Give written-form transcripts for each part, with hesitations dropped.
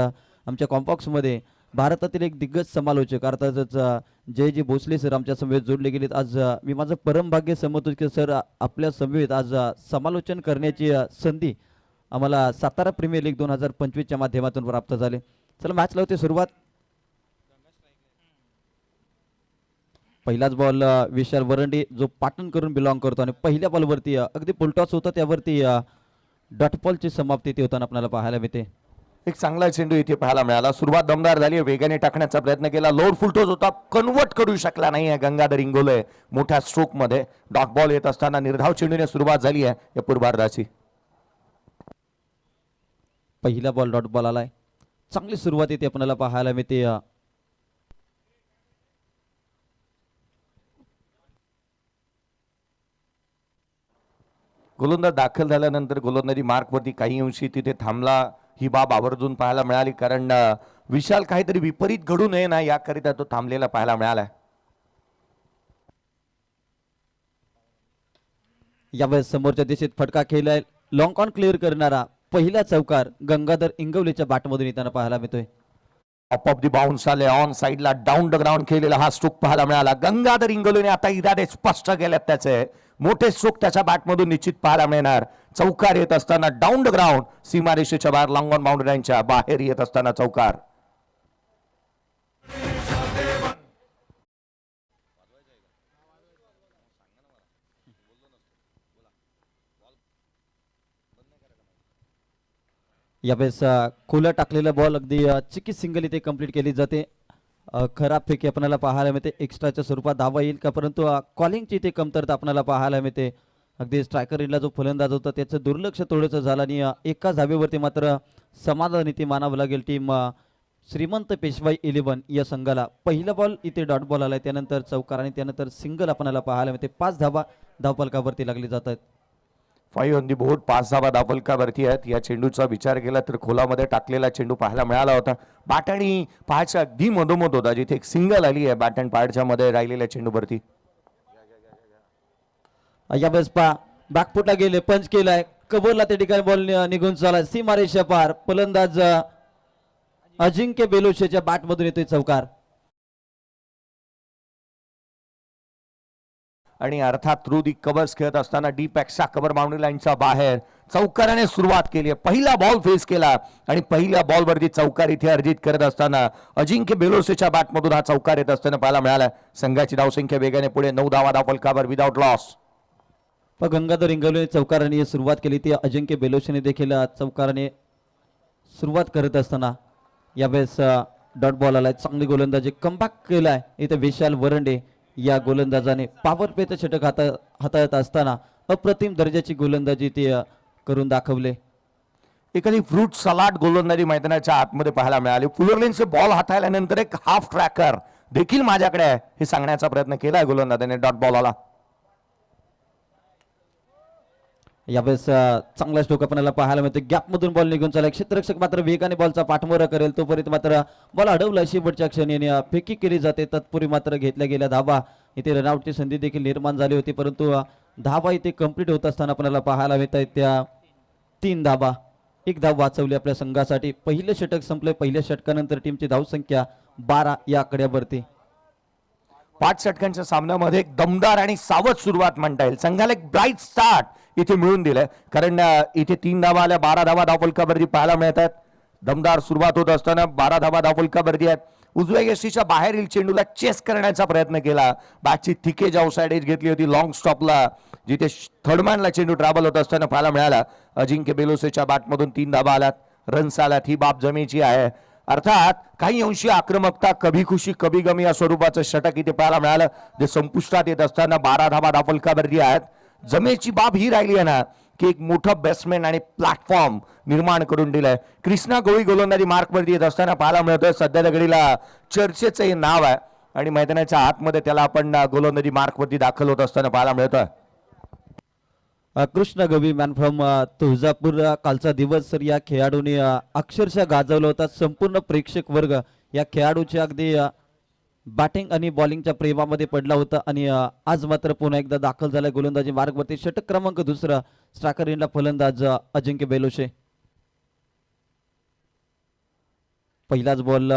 आमच्या कॉम्पॉक्समध्ये भारतातील एक दिग्गज समालोचक अर्थातच जय जी भोसले सर आमच्या समवेत जोडले गेलेत. आज मी माझं परम भाग्य समजतो की सर आपल्या समवेत आज समालोचन करण्याची संधी आम्हाला सातारा प्रीमियर लीग 2025च्या माध्यमातून प्राप्त झाले. चला मॅच लावते सुरुवात. पहिलाच बॉल विशाल वरंडी जो पाटण करून बिलॉंग करतो आणि पहिल्या बॉलवरती अगदी फुलटॉस होता त्यावरती डॉट बॉलची समाप्ती ते होताना आपल्याला पाहायला मिळते. एक चांगला चेंडू इथे पाहायला मिळाला. सुरुवात दमदार झाली, वेगाने टाकण्याचा प्रयत्न केला, लोअर फुलटॉस होता, कन्वर्ट करू शकला नाही आहे गंगाधर इंगोले. मोठ्या स्ट्रोक मध्ये डॉट बॉल येत असताना निर्धाव चेंडूने सुरुवात झाली आहे या पूर्वार्धाची. पहिला बॉल डॉट बॉल आलाय, चांगली सुरुवात येते आपल्याला पाहायला मिळते. गोलंदाज दाखल झाल्यानंतर गोलंदाजी मार्कवरती काही अंशी तिथे थांबला. ही बाब आवर्जून पाहायला मिळाली कारण विशाल काहीतरी विपरीत घडू नये ना याकरिता तो थांबलेला पाहायला मिळाला. यावेळेस समोरच्या दिशेत फटका खेळलाय, लॉंग ऑन क्लिअर करणारा पहिला चौकार गंगाधर इंगवलेच्या बॅटमधून येताना पाहायला मिळतोय. ऑफ द बाउन्स आले, ऑन साइडला डाऊन द ग्राउंड केलेला हा स्ट्रोक पाहायला मिळाला. गंगाधर इंगोलेने आता इरादे स्पष्ट केलेत त्याचे. मोठे स्ट्रोक त्याच्या बॅटमधून निश्चित पाहायला मिळणार. चौकार येत असताना डाऊन द ग्राउंड, सीमारेषेच्या बाहेर लॉंग ऑन बाउंड्री लाईनच्या बाहेर येत असताना चौकार. यावेळेस खुला टाकलेला बॉल अगदी चिकी सिंगल इथे कंप्लीट केली जाते. खराब फेकी आपल्याला पाहायला मिळते. एक्स्ट्राच्या स्वरूपात धावा येईल का, परंतु कॉलिंगची इथे कमतरता आपल्याला पाहायला मिळते. अगदी स्ट्रायकर इनला जो फलंदाज होता त्याचं दुर्लक्ष थोडंसं झालं आणि एका धावेवरती मात्र समाधान इथे मानावं लागेल टीम श्रीमंत पेशवाई 11 या संघाला. पहिला बॉल इथे डॉट बॉल आलाय, त्यानंतर चौकार आणि त्यानंतर सिंगल आपल्याला पाहायला मिळते. 5 धावा धावफलकावरती लागली जातात. 5 ऑन दी बोर्ड, 5 धावा धावफलकावरती आहेत. या चेंडूचा विचार केला तर खोलामध्ये टाकलेला चेंडू पाहायला मिळाला होता. बॅट आणि पायाच्या अगदी मधोमध होता जिथे एक सिंगल आली आहे बॅट अँड पायाच्या मध्ये राहिलेल्या चेंडूवरती. यावेळेस बॅकफुटला गेले, पंच केलाय, कबरला त्या ठिकाणी बॉल निघून चालाय सीमारेषा पार. फलंदाज अजिंक्य बेलोशेच्या बॅटमधून येतोय चौकार. आणि अर्थात थ्रू दी कव्हर्स खेळत असताना डीप एक्स्ट्रा कव्हर बाउंड्री लाईनच्या बाहेर चौकाराने सुरुवात केली आहे. पहिला बॉल फेस केला आणि पहिल्या बॉलवरती चौकार इथे अर्जित करत असताना अजिंक्य बेलोसेच्या बॅटमधून हा चौकार येत असताना पाहायला मिळाला. संघाची धावसंख्या वेगाने पुढे 9 धावा धावफलकावर विदाउट लॉस. गंगाधर इंगवले चौकाराने सुरुवात केली ती अजिंक्य बेलोशेने देखील चौकाराने सुरुवात करत असताना यावेळेस डॉट बॉल आलाय. चांगली गोलंदाजी कमबॅक केलाय इथे विशाल वरंडे या गोलंदाजाने. पॉवर प्लेचं षटक हाताळत असताना अप्रतिम दर्जाची गोलंदाजी ते करून दाखवले. एखादी फ्रूट सलाड गोलंदाजी मैदानाच्या आतमध्ये पाहायला मिळाली. फुलरलेनचे बॉल हाताळल्यानंतर एक हाफ ट्रॅकर देखील माझ्याकडे आहे हे सांगण्याचा प्रयत्न केलाय गोलंदाजाने. डॉट बॉल आला. यावेळेस चांगला स्ट्रोक आपल्याला पाहायला मिळतो. गॅपमधून बॉल निघून चालला. क्षेत्ररक्षक मात्र वेगाने बॉलचा पाठमोरा करेल तोपर्यंत मात्र बॉल अडवला. शेवटच्या क्षणी फेकी केली जाते. तत्पूर्वी मात्र घेतल्या गेल्या धावा. इथे रनआउटची संधी देखील निर्माण झाली होती, परंतु धावा इथे कंप्लीट होत असताना आपल्याला पाहायला मिळत आहेत त्या 3 धावा. 1 धाव वाचवली आपल्या संघासाठी. पहिलं षटक संपले. पहिल्या षटकानंतर टीमची धावसंख्या 12 या आकड्यावरती. 5 षटकांच्या सामन्यामध्ये एक दमदार आणि सावध सुरुवात म्हणता येईल. संघाला एक ब्राईट स्टार्ट इथे मिळून दिलंय कारण इथे 3 धावा आल्या, 12 धावा धावफलकावरती पाहायला मिळतात. दमदार सुरुवात होत असताना 12 धावा धावफलकावरती आहेत. उजव्या यष्टीच्या बाहेरील चेंडूला चेस करण्याचा प्रयत्न केला. बॅटची थिकेज आउटसाइड एज घेतली होती लॉंग स्टॉपला जिथे थर्डमॅनला चेंडू ट्रॅव्हल होत असताना पाहायला मिळाला. अजिंक्य बेलोसेच्या बॅटमधून 3 धावा आल्यात, रन्स आल्यात. ही बाब जमेची आहे. अर्थात काही अंशी आक्रमकता, कभी खुशी कभी गमी या स्वरूपाचं षटक इथे पाहायला मिळालं जे संपुष्टात येत असताना 12 धावा धावफलकावरती आहेत. जमेची बाब ही राहिली आहे ना की एक मोठं बेसमेंट आणि प्लॅटफॉर्म निर्माण करून दिलाय. कृष्णा गवळी गोलंदाजी मार्कवरती येत असताना पाहायला मिळतोय. सध्या घडीला चर्चेचं हे नाव आहे आणि मैदानाच्या आतमध्ये त्याला आपण गोलंदाजी मार्कवरती दाखल होत असताना पाहायला मिळतोय. Krishna Gavi man from Tuljapur. कालचा दिवस सर या खेळाडूने अक्षरशः गाजवला होता. संपूर्ण प्रेक्षक वर्ग या खेळाडूच्या अगदी बॅटिंग आणि बॉलिंगच्या प्रेमामध्ये पडला होता आणि आज मात्र पुन्हा एकदा दाखल झाला गोलंदाजी मार्गवरती. षटक क्रमांक 2 स्ट्रायकर इनला फलंदाज अजिंक्य बेलोशे. पहिलाच बॉल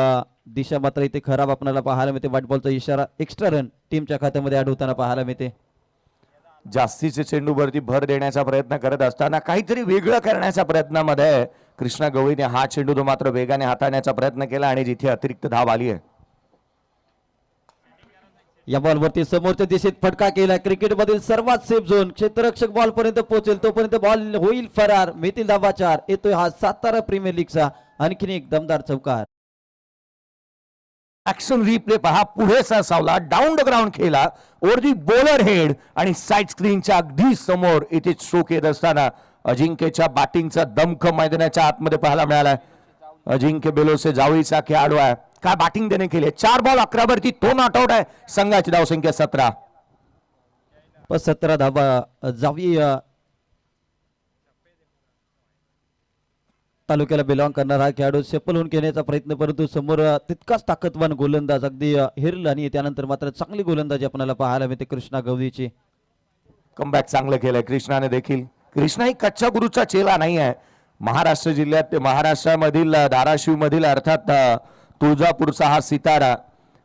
दिशा मात्र इथे खराब आपल्याला पाहायला मिळते. वाईट बॉलचा इशारा, एक्स्ट्रा रन टीमच्या खात्यामध्ये ऍड होताना पाहायला मिळते. जास्तीचे चेंडूवरती भर देण्याचा प्रयत्न करत असताना काहीतरी वेगळं करण्याच्या प्रयत्नामध्ये कृष्णा गवळीने हा चेंडू तो मात्र वेगाने हाताळण्याचा प्रयत्न केला आणि जिथे अतिरिक्त धाव आली आहे. या बॉलवरती समोरच्या दिशेत फटका केला. क्रिकेटमधील सर्वात सेफ झोन, क्षेत्ररक्षक बॉल पर्यंत पोहोचेल तोपर्यंत बॉल होईल फरार. मिळतील धावा 4. येतोय हा सातारा प्रीमियर लीगचा आणखीन एक दमदार चौकार. ऍक्शन रिप्ले पहा, पुढे सरसावला, डाऊन द ग्राउंड खेळला, ओव्हर दी बॉलर हेड आणि साईड स्क्रीनच्या अगदी समोर इथे स्ट्रोक येत असताना अजिंक्यच्या बॅटिंगचा दमखम मैदानाच्या आतमध्ये पाहायला मिळाला. अजिंक्य बेलोसे जावळीचा खेळाडू आहे. काय बॅटिंग त्याने केली. 4 बॉल 11 वरती तो नॉट आउट आहे. संघाची धावसंख्या 17. 17 धावा जावी तालुक्याला बिलॉंग करणारा हा खेळाडू सफल होऊन घेण्याचा प्रयत्न, परंतु समोर तितकाच ताकदवान गोलंदाज अगदी हिरल आणि त्यानंतर मात्र चांगली गोलंदाजी आपल्याला पाहायला मिळते कृष्णा गवळीची. कमबॅक चांगलं केलंय कृष्णाने देखील. कृष्णा ही कच्च्या गुरुचा चेला नाही आहे. महाराष्ट्र जिल्ह्यात महाराष्ट्रामधील धाराशिव मधील अर्थात तुळजापूरचा हा सितारा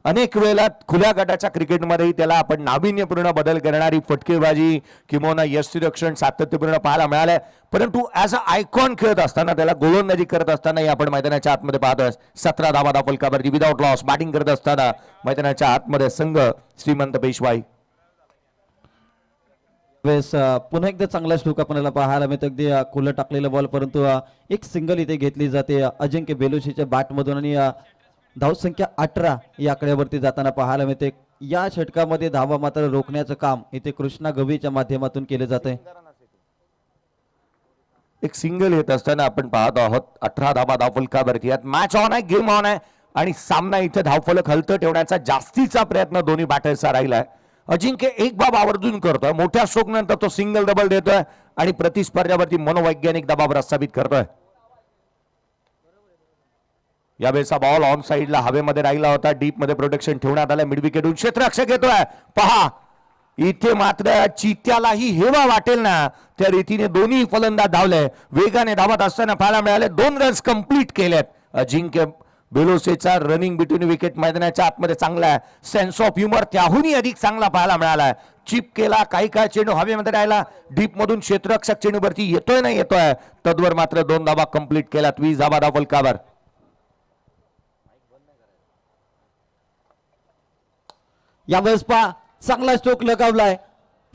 अनेक वेळेला खुल्या गटाच्या क्रिकेटमध्येही त्याला आपण नाविन्यपूर्ण बदल करणारी फटकेबाजी किंवा यष्टिरक्षण सातत्यपूर्ण पाहायला मिळालंय. परंतु ऍज अ आयकॉन खेळत असताना त्याला गोलंदाजी करत असतानाही आपण मैदानाच्या आतमध्ये पाहतोय. 17 धावा दाफलकावरती विदाउट लॉस बॅटिंग करत असताना मैदानाच्या आतमध्ये संघ श्रीमंत पेशवाई. पुन्हा एकदा चांगला स्ट्रोक आपल्याला पाहायला मिळतो. अगदी खुलं टाकलेला बॉल, परंतु एक सिंगल इथे घेतली जाते अजिंक्य बेलुशीच्या बॅट मधून आणि धावसंख्या 18 या आकड्यावरती जाताना पाहायला मिळते. या षटकामध्ये धावा मात्र रोखण्याचं काम इथे कृष्णा गवळीच्या माध्यमातून केले जाते. एक सिंगल येत असताना आपण पाहत आहोत 18 धावा धावफलकावरती. मॅच ऑन आहे, गेम ऑन आहे आणि सामना इथे धावफलक हलतं ठेवण्याचा जास्तीचा प्रयत्न दोन्ही बॅटर्सचा राहिलाय. अजिंक्य एक बाब आवर्जून करतोय. मोठ्या स्ट्रोक नंतर तो सिंगल डबल देतोय आणि प्रतिस्पर्ध्यावरती मनोवैज्ञानिक दबाव प्रस्थापित करतोय. यावेळेचा बॉल ऑन साइडला हवेमध्ये राहिला होता. डीप मध्ये प्रोटेक्शन ठेवण्यात आलं. मिड विकेटून क्षेत्ररक्षक येतोय. पहा इथे मात्र चित्यालाही हेवा वाटेल ना त्या रीतीने दोन्ही फलंदाज धावले. वेगाने धावत असताना पाहायला मिळाले. 2 रन्स कंप्लीट केलेत. अजिंक्य बेलोसेचा रनिंग बिटवीन विकेट मैदानाच्या आतमध्ये चांगला आहे. सेन्स ऑफ ह्युमर त्याहूनही अधिक चांगला पाहायला मिळालाय. चिप केला, काही काय चेंडू हवेमध्ये राहिला. डीप मधून क्षेत्ररक्षक चेंडूवरती येतोय ना येतोय. तद्वर मात्र 2 धावा कंप्लीट केल्या. 20 धावा धावफलकावर. यावेळेस पहा चांगला स्ट्रोक लगावलाय,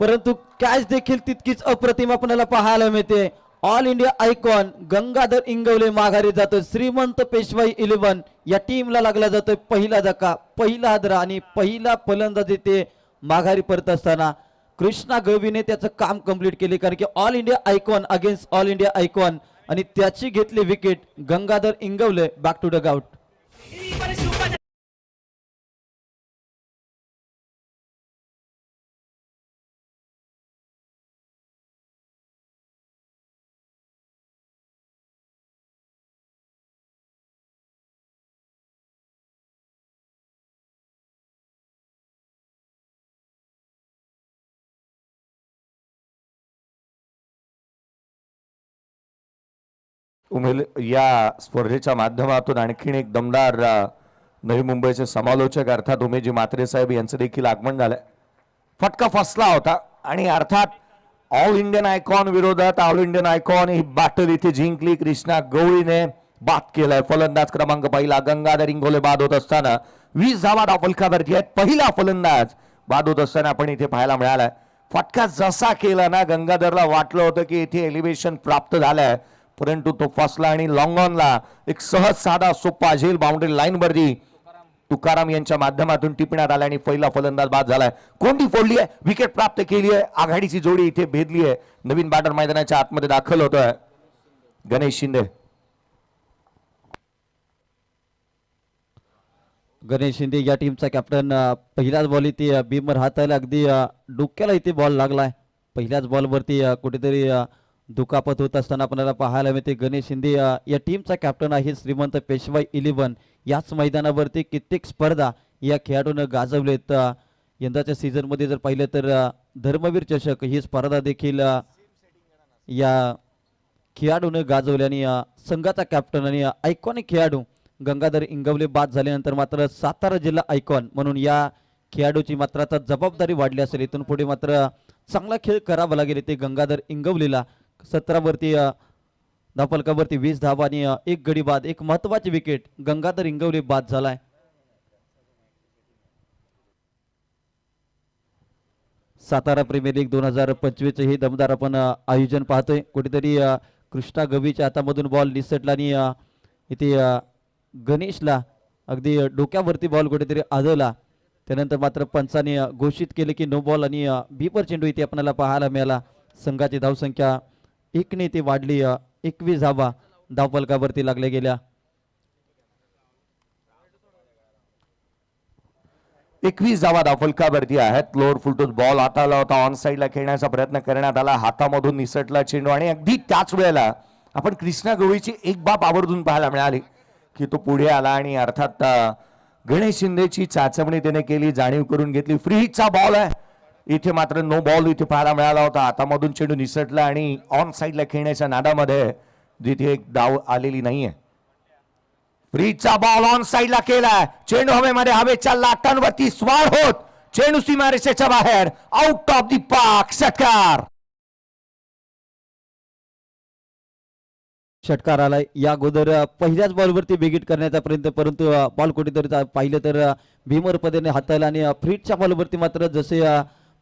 परंतु कॅच देखील तितकीच अप्रतिम आपल्याला पाहायला मिळते. All India icon Gangadhar Ingawale माघारी जातोय. श्रीमंत पेशवाई 11 या टीमला लागला जातोय पहिला धक्का, पहिला हादरा आणि पहिला फलंदाजी ते माघारी परत असताना कृष्णा गवळीने त्याचं काम कंप्लीट केले. कारण की all India icon against all India icon आणि त्याची घेतली wicket. Gangadhar Ingawale back to dugout. या स्पर्धेच्या माध्यमातून आणखीन एक दमदार नवी मुंबईचे समालोचक अर्थात उमेशजी म्हात्रे साहेब यांचं देखील आगमन झालंय. फटका फसला होता आणि अर्थात ऑल इंडियन आयकॉन विरोधात ऑल इंडियन आयकॉन ही बॅटल इथे जिंकली. कृष्णा गवळीने बाद केलाय. फलंदाज क्रमांक पहिला गंगाधर इंगोले बाद होत असताना 20 धावा धावफलकावरती आहेत. पहिला फलंदाज बाद होत असताना आपण इथे पाहायला मिळालाय. फटका जसा केला ना गंगाधरला वाटलं होतं की इथे एलिव्हेशन प्राप्त झालंय, परंतु तो फसला आणि लॉंग ऑनला एक सहज साधा सोपा झेल बाउंड्री लाईन वरती तुकाराम यांच्या माध्यमातून टिपण्यात आला आणि पहिला फलंदाज बाद झालाय. कोंडी फोडली आहे, विकेट प्राप्त केली आहे. आघाडीची जोडी इथे भेदली आहे. नवीन बॅटर मैदानाच्या आतमध्ये दाखल होतोय गणेश शिंदे. गणेश शिंदे या टीमचा कॅप्टन. पहिल्याच बॉल इथे बीमर हाताला अगदी डोक्याला इथे बॉल लागलाय. पहिल्याच बॉलवरती कुठेतरी दुखापत होत असताना आपल्याला पाहायला मिळते. गणेश शिंदे या टीमचा कॅप्टन आहे. श्रीमंत पेशवाई 11 याच मैदानावरती कित्येक स्पर्धा या खेळाडूनं गाजवलेत. यंदाच्या सीझन मध्ये जर पाहिलं तर धर्मवीर चषक ही स्पर्धा देखील या खेळाडूनं गाजवली आणि संघाचा कॅप्टन आणि आयकॉनिक खेळाडू गंगाधर इंगवले बाद झाल्यानंतर मात्र सातारा जिल्हा आयकॉन म्हणून या खेळाडूची मात्र आता जबाबदारी वाढली असेल. इथून पुढे मात्र चांगला खेळ करावा लागेल ते गंगाधर इंगवलेला. 17 वरती धावफलकावरती 20 धावा आणि एक गडी बाद. एक महत्वाची विकेट गंगाधर इंगवले बाद झालाय. सातारा प्रीमियर लीग 2025 हे दमदार आपण आयोजन पाहतोय. कुठेतरी कृष्णा गवीच्या हातामधून बॉल निसटला आणि इथे गणेशला अगदी डोक्यावरती बॉल कुठेतरी आदळला. त्यानंतर मात्र पंचाने घोषित केले की नो बॉल आणि बीपर चेंडू इथे आपल्याला पाहायला मिळाला. संघाची धावसंख्या 1 ने इथे वाढली. 21 धावा धावफलकावरती लागल्या गेल्या. 21 धावा धावफलकावरती आहेत. लोअर फुलटून बॉल हाताला होता, ऑन साईडला खेळण्याचा प्रयत्न करण्यात आला, हातामधून निसटला चेंडू आणि अगदी त्याच वेळेला आपण कृष्णा गवळीची एक बाब आवर्जून पाहायला मिळाली की तो पुढे आला आणि अर्थात गणेश शिंदेची चाचपणी त्याने केली, जाणीव करून घेतली. फ्री हिटचा बॉल आहे. इथे मात्र नो बॉल इथे पाहायला मिळाला होता. हातामधून चेंडू निसटला आणि ऑन साईडला खेळण्याच्या नादामध्ये जिथे एक धाव आलेली नाहीये. फ्रीचा बॉल ऑन साईडला केलाय. चेंडू हवेमध्ये, हवेच्या लाटांवरती स्वार होत चेंडू सीमारेषेच्या बाहेर, आउट ऑफ दी पार्क. षटकार. षटकार आलाय. या अगोदर पहिल्याच बॉलवरती बिगिट करण्याचा प्रयत्न, परंतु बॉल कुठेतरी पाहिलं तर भीमर पदेने हाताळला आणि फ्रीटच्या बॉलवरती मात्र जसे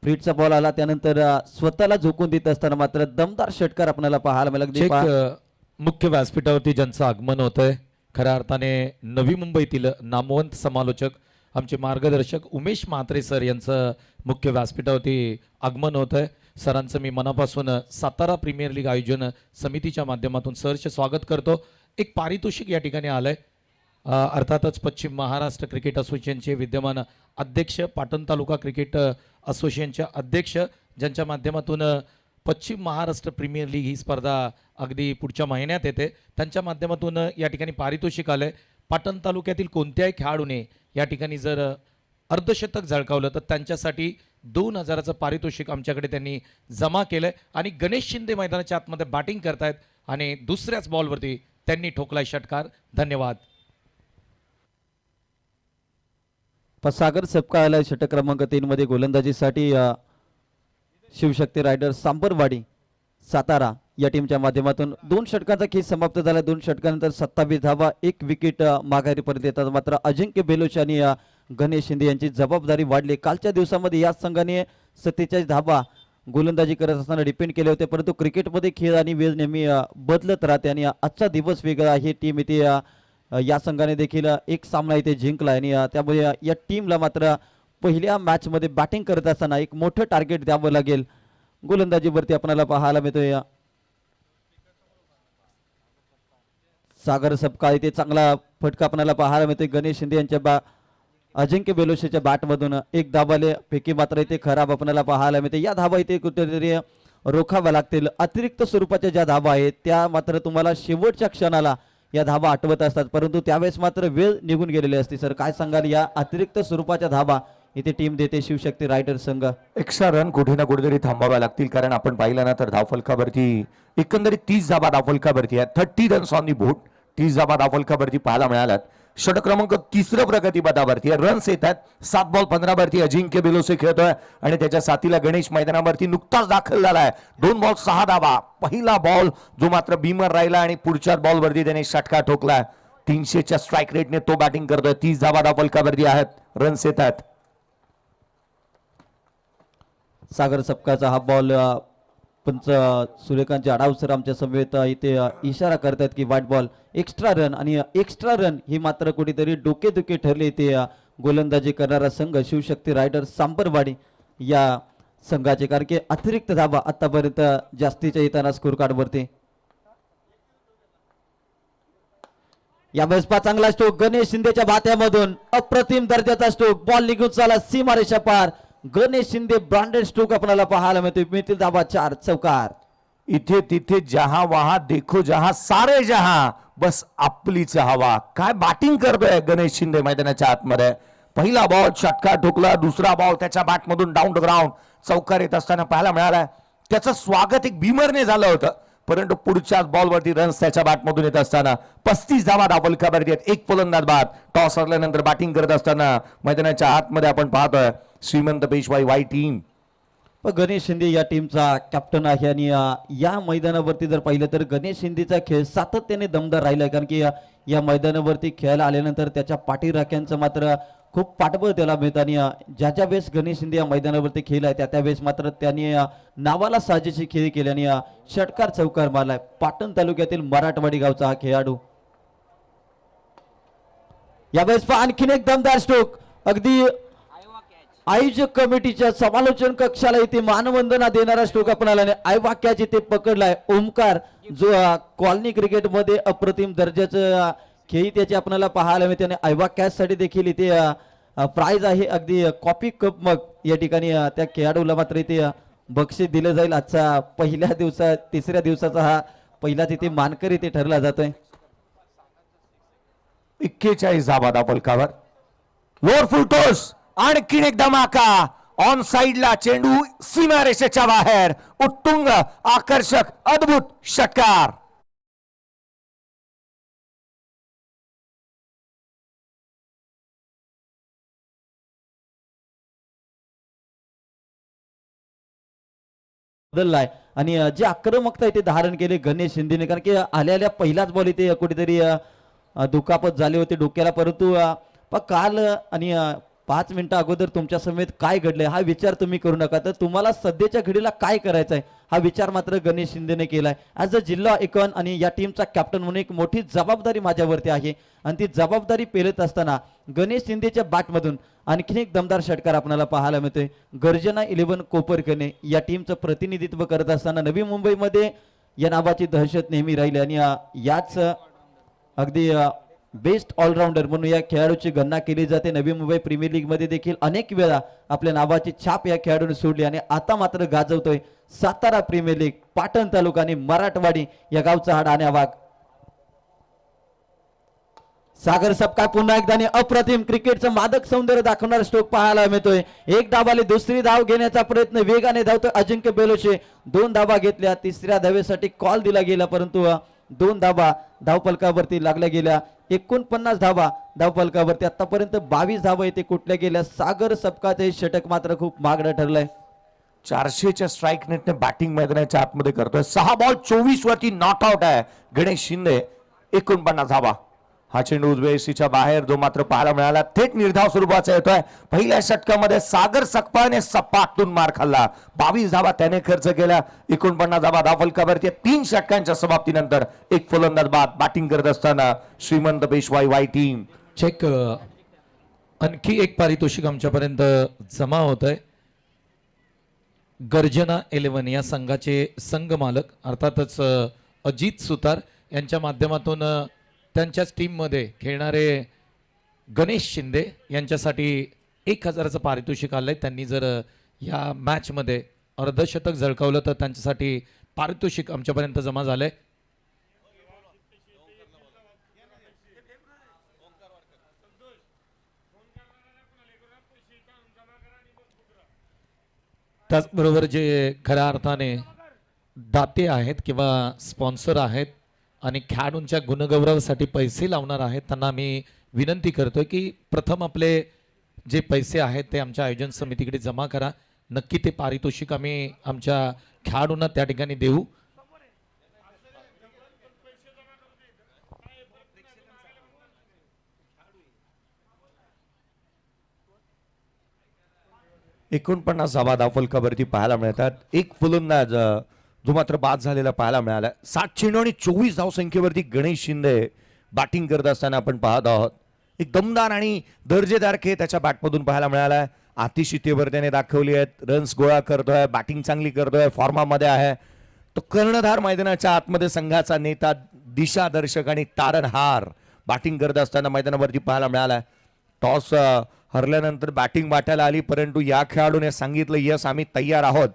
फ्रीटचा बॉल आला त्यानंतर स्वतःला झोकून देत असताना मात्र दमदार षटकार आपल्याला पाहायला मिळाला. मुख्य व्यासपीठावरती ज्यांचं आगमन होतंय, खऱ्या अर्थाने नवी मुंबईतील नामवंत समालोचक आमचे मार्गदर्शक उमेश म्हात्रे सर यांचं मुख्य व्यासपीठावरती आगमन होत आहे. सरांचं मी मनापासून सातारा प्रीमियर लीग आयोजन समितीच्या माध्यमातून सरचे स्वागत करतो. एक पारितोषिक या ठिकाणी आलंय. अर्थातच पश्चिम महाराष्ट्र क्रिकेट असोसिएशनचे विद्यमान अध्यक्ष, पाटण तालुका क्रिकेट असोसिएशनचे अध्यक्ष, ज्यांच्या माध्यमातून पश्चिम महाराष्ट्र प्रीमियर लीग ही स्पर्धा अगदी पुढच्या महिन्यात येते, त्यांच्या माध्यमातून या ठिकाणी पारितोषिक आलंय. पाटण तालुक्यातील कोणत्याही खेळाडूने या ठिकाणी जर अर्धशतक झळकावलं तर त्यांच्यासाठी 2000चं पारितोषिक आमच्याकडे त्यांनी जमा केलंय. आणि गणेश शिंदे मैदानाच्या आतमध्ये बॅटिंग करतायत आणि दुसऱ्याच बॉलवरती त्यांनी ठोकलाय षटकार. धन्यवाद. सागर सपका आलाय षटक क्रमांक 3 मध्ये गोलंदाजीसाठी. शिवशक्ती रायडर्स सांबरवाडी सातारा या टीमच्या माध्यमातून 2 षटकांचा खेळ समाप्त झाला. 2 षटकानंतर 27 धावा, 1 विकेट माघारी परत येतात. मात्र अजिंक्य बेलोच आणि गणेश शिंदे यांची जबाबदारी वाढली. कालच्या दिवसामध्ये या संघाने 47 धावा गोलंदाजी करत असताना डिपेंड केले होते, परंतु क्रिकेटमध्ये खेळ आणि वेळ नेहमी बदलत राहते आणि आजचा दिवस वेगळा. ही टीम इथे या संघाने देखील एक सामना इथे जिंकला आणि त्यामुळे या टीमला मात्र पहिल्या मॅचमध्ये बॅटिंग करत असताना एक मोठं टार्गेट द्यावं लागेल. गोलंदाजीवरती आपल्याला पाहायला मिळतोय सागर सपकाळ. इथे चांगला फटका आपल्याला पाहायला मिळतोय गणेश शिंदे यांच्या अजिंक्य बेलोशेच्या बॅटमधून. एक धावाले पैकी मात्र इथे खराब आपल्याला पाहायला मिळते. या धावा इथे कुठेतरी रोखाव्या लागतील. अतिरिक्त स्वरूपाच्या ज्या धावा आहेत त्या मात्र तुम्हाला शेवटच्या क्षणाला या धावा आठवत असतात, परंतु त्यावेळेस मात्र वेळ निघून गेलेली असते. सर काय सांगाल, या अतिरिक्त स्वरूपाच्या धावा इथे टीम देते शिवशक्ती रायडर्स संघ? एक्स्ट्रा रन कुठे ना कुठेतरी थांबाव्या लागतील, कारण आपण पाहिलं ना तर धावफलकावरती एकंदरीत 30 धावा धावफलकावरती आहेत. 30 रन्स ऑन दी बोर्ड. 30 धावा धावफलकावरती पाहायला मिळाल्यात. षटक क्रमांक 3 प्रगतीपथावरती रन्स येतात. 7 बॉल 15 वरती अजिंक्य बेलोसे खेळतोय आणि त्याच्या साथीला गणेश मैदानावरती नुकताच दाखल झालाय. 2 बॉल 6 धावा. पहिला बॉल जो मात्र बीमर राहिला आणि पुढच्या बॉलवरती त्याने षटका ठोकलाय. 300च्या स्ट्राईक रेटने तो बॅटिंग करतोय. 30 धावा धावफलकावरती आहेत. रन्स येतात. सागर सपकाचा हा बॉल पंच सूर्यकांतचे आढाव सर आमच्या समवेत इथे इशारा करतात की व्हाईट बॉल एक्स्ट्रा रन, आणि एक्स्ट्रा रन ही मात्र कुठेतरी डोकेदुखी ठरले इथे गोलंदाजी करणारा संघ शिवशक्ती रायडर्स सांबरवाडी या संघाचे, कारण की अतिरिक्त धावा आतापर्यंत जास्तीच्या येताना स्कोर कार्डवरती. यावेळेस चांगला स्ट्रोक गणेश शिंदेच्या भात्यामधून, अप्रतिम दर्जाचा स्ट्रोक. बॉल निघून चाला सीमारेषा पार. गणेश शिंदे ब्रँडेड स्ट्रोक आपल्याला पाहायला मिळतो. मिळतील धावा 4 चौकार. इथे तिथे जहां वहां देखो जहां सारे जहां बस आपलीच हवा. काय बॅटिंग करतोय गणेश शिंदे मैदानाच्या आतमध्ये. पहिला बॉल षटकार ठोकला. दुसरा बॉल त्याच्या बॅटमधून डाऊन द ग्राउंड चौकार येत असताना पाहायला मिळाला. त्याचं स्वागत एक बीमरने झालं होतं, परंतु पुढच्याच बॉलवरती रन्स त्याच्या बॅटमधून येत असताना 35 धावा धावफलकावरती आहेत. एक फलंदाज बाद. टॉस हरल्यानंतर बॅटिंग करत असताना मैदानाच्या आतमध्ये आपण पाहतोय श्रीमंत पेशवाई वाई टीम. पण गणेश शिंदे या टीमचा कॅप्टन आहे आणि या मैदानावरती जर पाहिलं तर गणेश शिंदेचा खेळ सातत्याने दमदार राहिला आहे. कारण की या मैदानावरती खेळायला आल्यानंतर त्याच्या पाठीराख्यांचं मात्र खूप पाठबळ त्याला मिळतं आणि ज्या वेळेस गणेश शिंदे या मैदानावरती खेळलाय त्या वेळेस मात्र त्यांनी नावाला साजेशी खेळ केली आणि षटकार चौकार मारलाय. पाटण तालुक्यातील मराठवाडी गावचा हा खेळाडू. यावेळेस आणखीन एक दमदार स्ट्रोक. अगदी आयोजक कमिटीच्या समालोचन कक्षाला इथे मानवंदना देणारा स्ट्रोक आपल्याला आयवाक्याचे ते पकडलाय. ओमकार जो कॉलनी क्रिकेट मध्ये अप्रतिम दर्जाचं खेळी त्याचे आपल्याला पाहायला मिळते आणि आयवाक्याच साठी देखील इथे प्राइज आहे. अगदी कॉफी कप मग या ठिकाणी त्या खेळाडूला मात्र इथे बक्षीस दिलं जाईल. आजचा पहिल्या दिवसा तिसऱ्या दिवसाचा हा पहिला तिथे मानकरी इथे ठरला जातोय. 41 धावा धावफलकावर. लोअर फुल टॉस. आणखीन एक धमाका. ऑन साइडला चेंडू सीमारेषेच्या बाहेर. उत्तुंग आकर्षक अद्भुत षटकार. बदललाय आणि जे आक्रमकता इथे धारण केले गणेश शिंदेने. कारण की आल्या पहिलाच बॉल इथे कुठेतरी दुखापत झाली होती डोक्याला. परंतु काल आणि 5 मिनिटं अगोदर तुमच्या समेत काय घडलंय हा विचार तुम्ही करू नका. तर तुम्हाला सध्याच्या घडीला काय करायचं आहे हा विचार मात्र गणेश शिंदेने केलाय. ॲज अ जिल्हा एकन आणि या टीमचा कॅप्टन म्हणून एक मोठी जबाबदारी माझ्यावरती आहे आणि ती जबाबदारी पेलत असताना गणेश शिंदेच्या बॅटमधून आणखीन एक दमदार षटकार आपल्याला पाहायला मिळतोय. गर्जना 11 कोपरकने या टीमचं प्रतिनिधित्व करत असताना नवी मुंबईमध्ये या नावाची दहशत नेहमी राहिली आणि याच अगदी बेस्ट ऑलराऊंडर म्हणून या खेळाडूची गणना केली जाते. नवी मुंबई प्रीमियर लीग मध्ये देखील अनेक वेळा आपल्या नावाची छाप या खेळाडूने सोडली आणि आता मात्र गाजवतोय सातारा प्रीमियर लीग. पाटण तालुका आणि मराठवाडी या गावचा हा डाण्या वाघ. सागर सपकाळ पुन्हा एकदा अप्रतिम क्रिकेटचं मादक सौंदर्य दाखवणारा स्ट्रोक पाहायला मिळतोय. एक धावाले दुसरी धाव घेण्याचा प्रयत्न वेगाने धावतोय अजिंक्य बेलोशे. 2 धावा घेतल्या. तिसऱ्या धावेसाठी कॉल दिला गेला परंतु 2 धावा धावफलकावरती लागल्या गेल्या. 49 धावा धावफलकावरती आतापर्यंत 22 धावा इथे कुठल्या गेल्या. सागर सपकाळचं हे षटक मात्र खूप महागडं ठरलंय. 400च्या स्ट्राईक नेटने बॅटिंग मैदानाच्या आतमध्ये करतोय. 6 बॉल 24 वरती नॉट आउट आहे गणेश शिंदे. 49 धावा. हा चेंडू उजव्या बाहेर जो मात्र पाहायला मिळाला. थेट निर्धाव स्वरूपाचा येतोय. पहिल्या षटकामध्ये सागर सकपाळने सपाटून मार खाल्ला. 22 धावा त्याने खर्च केला. 49 धावा धावफलकावरती. 3 षटकांच्या समाप्तीनंतर एक फलंदाज बाद. बॅटिंग करत असताना श्रीमंत पेशवाई वाई टीम. चेक आणखी एक पारितोषिक आमच्यापर्यंत जमा होत आहे. गर्जना 11 या संघाचे संघ मालक अर्थातच अजित सुतार यांच्या माध्यमातून त्यांच्याच टीममध्ये खेळणारे गणेश शिंदे यांच्यासाठी 1000चं पारितोषिक आलंय. त्यांनी जर या मॅचमध्ये अर्धशतक झळकावलं तर त्यांच्यासाठी पारितोषिक आमच्यापर्यंत जमा झालंय. त्याचबरोबर जे खऱ्या अर्थाने दाते आहेत किंवा स्पॉन्सर आहेत आणि खेळाडूंच्या गुणगौरवासाठी पैसे लावणार आहेत त्यांना मी विनंती करतोय की प्रथम आपले जे पैसे आहेत ते आमच्या आयोजन समितीकडे जमा करा. नक्की ते पारितोषिक आम्ही आमच्या खेळाडूंना त्या ठिकाणी देऊ. एकोणपन्नास धावा धावफलकावरती पाहायला मिळतात. एक फलंदाज जो मात्र बाद झालेला पाहायला मिळाला. 7 चेंडू आणि 24 धावसंख्येवरती गणेश शिंदे बॅटिंग करत असताना आपण पाहत आहोत. एक दमदार आणि दर्जेदार खेळ त्याच्या बॅटमधून पाहायला मिळाला. अतिशयतेवर त्याने दाखवली आहेत. रन्स गोळा करतोय. बॅटिंग चांगली करतोय. फॉर्मामध्ये आहे. तो कर्णधार मैदानाच्या आतमध्ये संघाचा नेता दिशादर्शक आणि तारणहार बॅटिंग करत असताना मैदानावरती पाहायला मिळाला. टॉस हरल्यानंतर बॅटिंग वाटायला आली परंतु या खेळाडूने सांगितलं यस आम्ही तयार आहोत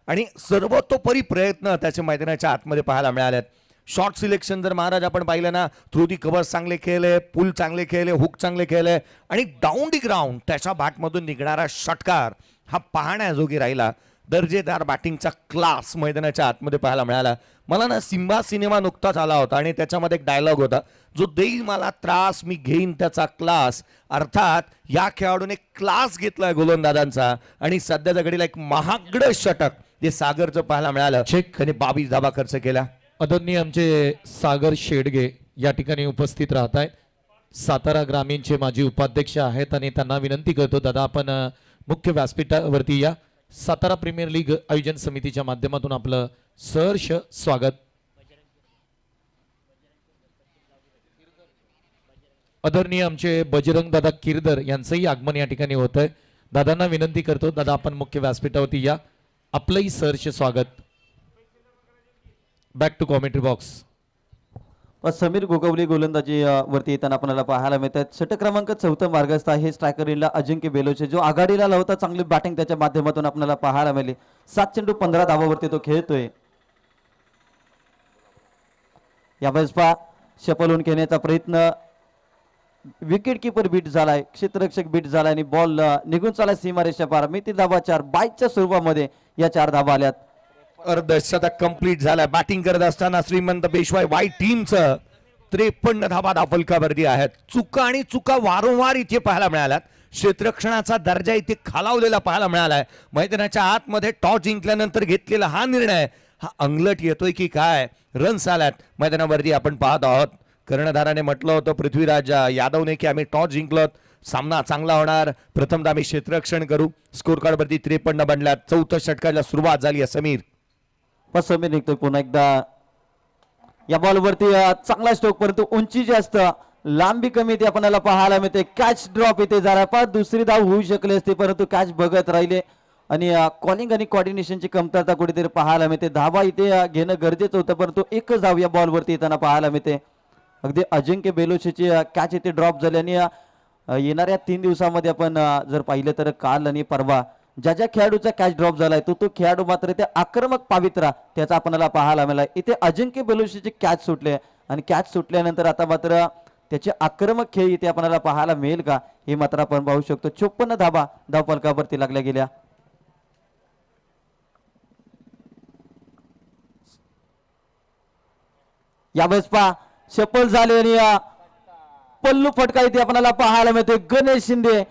आणि सर्वतोपरी प्रयत्न त्याच्या मैदानाच्या आतमध्ये पाहायला मिळालेत. शॉर्ट सिलेक्शन जर महाराज आपण पाहिलं ना थ्रू दी कव्हर चांगले खेळले. पुल चांगले खेळले. हुक चांगले खेळले आणि डाऊन दी ग्राउंड त्याच्या बॅटमधून निघणारा षटकार हा पाहण्याजोगी राहिला. दर्जेदार बॅटिंगचा क्लास मैदानाच्या आतमध्ये पाहायला मिळाला. मला ना सिम्बा सिनेमा नुकताच आला होता आणि त्याच्यामध्ये एक डायलॉग होता, जो देईल मला त्रास मी घेईन त्याचा क्लास. अर्थात या खेळाडूने क्लास घेतलाय गोलंदाजांचा आणि सध्याच्या घडीला एक महागडं षटक जे सागरचं पाहायला मिळालं. त्याने 22 धावा खर्च केला. आदरणीय आमचे सागर शेडगे या ठिकाणी उपस्थित राहत आहेत. सातारा ग्रामीणचे माजी उपाध्यक्ष आहेत आणि त्यांना विनंती करतो, दादा आपण मुख्य व्यासपीठावरती या. सातारा प्रीमियर लीग आयोजन समितीच्या माध्यमातून आपलं सहर्ष स्वागत. आदरणीय आमचे बजरंग दादा किरदर यांचंही आगमन या ठिकाणी होत आहे. दादांना विनंती करतो, दादा आपण मुख्य व्यासपीठावरती या, आपलंही सहर्ष स्वागत. Back to commentary box. Sameer Gogavali गोलंदाजी वरती येताना आपल्याला पाहायला मिळतात. षटक क्रमांक 4 मार्गस्थ आहे स्ट्रायकर इनला अजिंक्य बेलोचे, जो आघाडीला लावता चांगली बॅटिंग त्याच्या माध्यमातून आपल्याला पाहायला मिळाली. 7 चेंडू 15 धावावरती तो खेळतोय. यावेळेस पहा शपलून घेण्याचा प्रयत्न, विकेट किपर बीट झालाय, क्षेत्ररक्षक बीट झालाय आणि बॉल निघून चालाय सीमारेषा पार. मिती धावा 4 बाईच्या स्वरूपामध्ये या 4 धावा आल्यात. अर्धशतक कंप्लीट झालं. बॅटिंग करत असताना श्रीमंत पेशवाई वाईट टीमचं 53 धावा धावफलकावरती आहेत. चुका आणि चुका वारंवार इथे पाहायला मिळाल्यात. क्षेत्ररक्षणाचा दर्जा इथे खालावलेला पाहायला मिळालाय. मैदानाच्या आतमध्ये टॉस जिंकल्यानंतर घेतलेला हा निर्णय हा अंगलट येतोय की काय. रन्स आल्यात मैदानावरती आपण पाहत आहोत. कर्णधाराने म्हटलं होतं पृथ्वीराज यादवने की आम्ही टॉस जिंकलो, सामना चांगला होणार, प्रथमतः आम्ही क्षेत्ररक्षण करू. स्कोर कार्ड वरती 53 बनल्यात. 4थ्या षटकाला सुरुवात झाली आहे. समीर समीर निघतोय पुन्हा एकदा. या बॉलवरती चांगला स्ट्रोक, परंतु उंची जास्त, लांबी कमी इथे आपल्याला पाहायला मिळते. कॅच ड्रॉप इथे झाला. पण दुसरी धाव होऊ शकली असते, परंतु कॅच बघत राहिले आणि कॉलिंग आणि कॉर्डिनेशनची कमतरता कुठेतरी पाहायला मिळते. धावा इथे घेणं गरजेचं होतं, परंतु एकच धाव या बॉलवरती येताना पाहायला मिळते. अगदी अजिंक्य बेलोशीची कॅच इथे ड्रॉप झाली आणि येणाऱ्या 3 दिवसामध्ये आपण जर पाहिलं तर काल आणि परवा ज्या ज्या खेळाडूचा कॅच ड्रॉप झालाय तो खेळाडू मात्र ते आक्रमक पावित्रा त्याचा आपल्याला पाहायला मिळाला. इथे अजिंक्य बेलोशीची कॅच सुटले आणि कॅच सुटल्यानंतर आता मात्र त्याचे आक्रमक खेळ इथे आपल्याला पाहायला मिळेल का हे मात्र आपण पाहू शकतो. 54 धावा धावफलकावरती लागल्या गेल्या. यावेळेस पहा शपल झाले आणि पल्लू फटका इथे आपल्याला पाहायला मिळतोय. गणेश शिंदे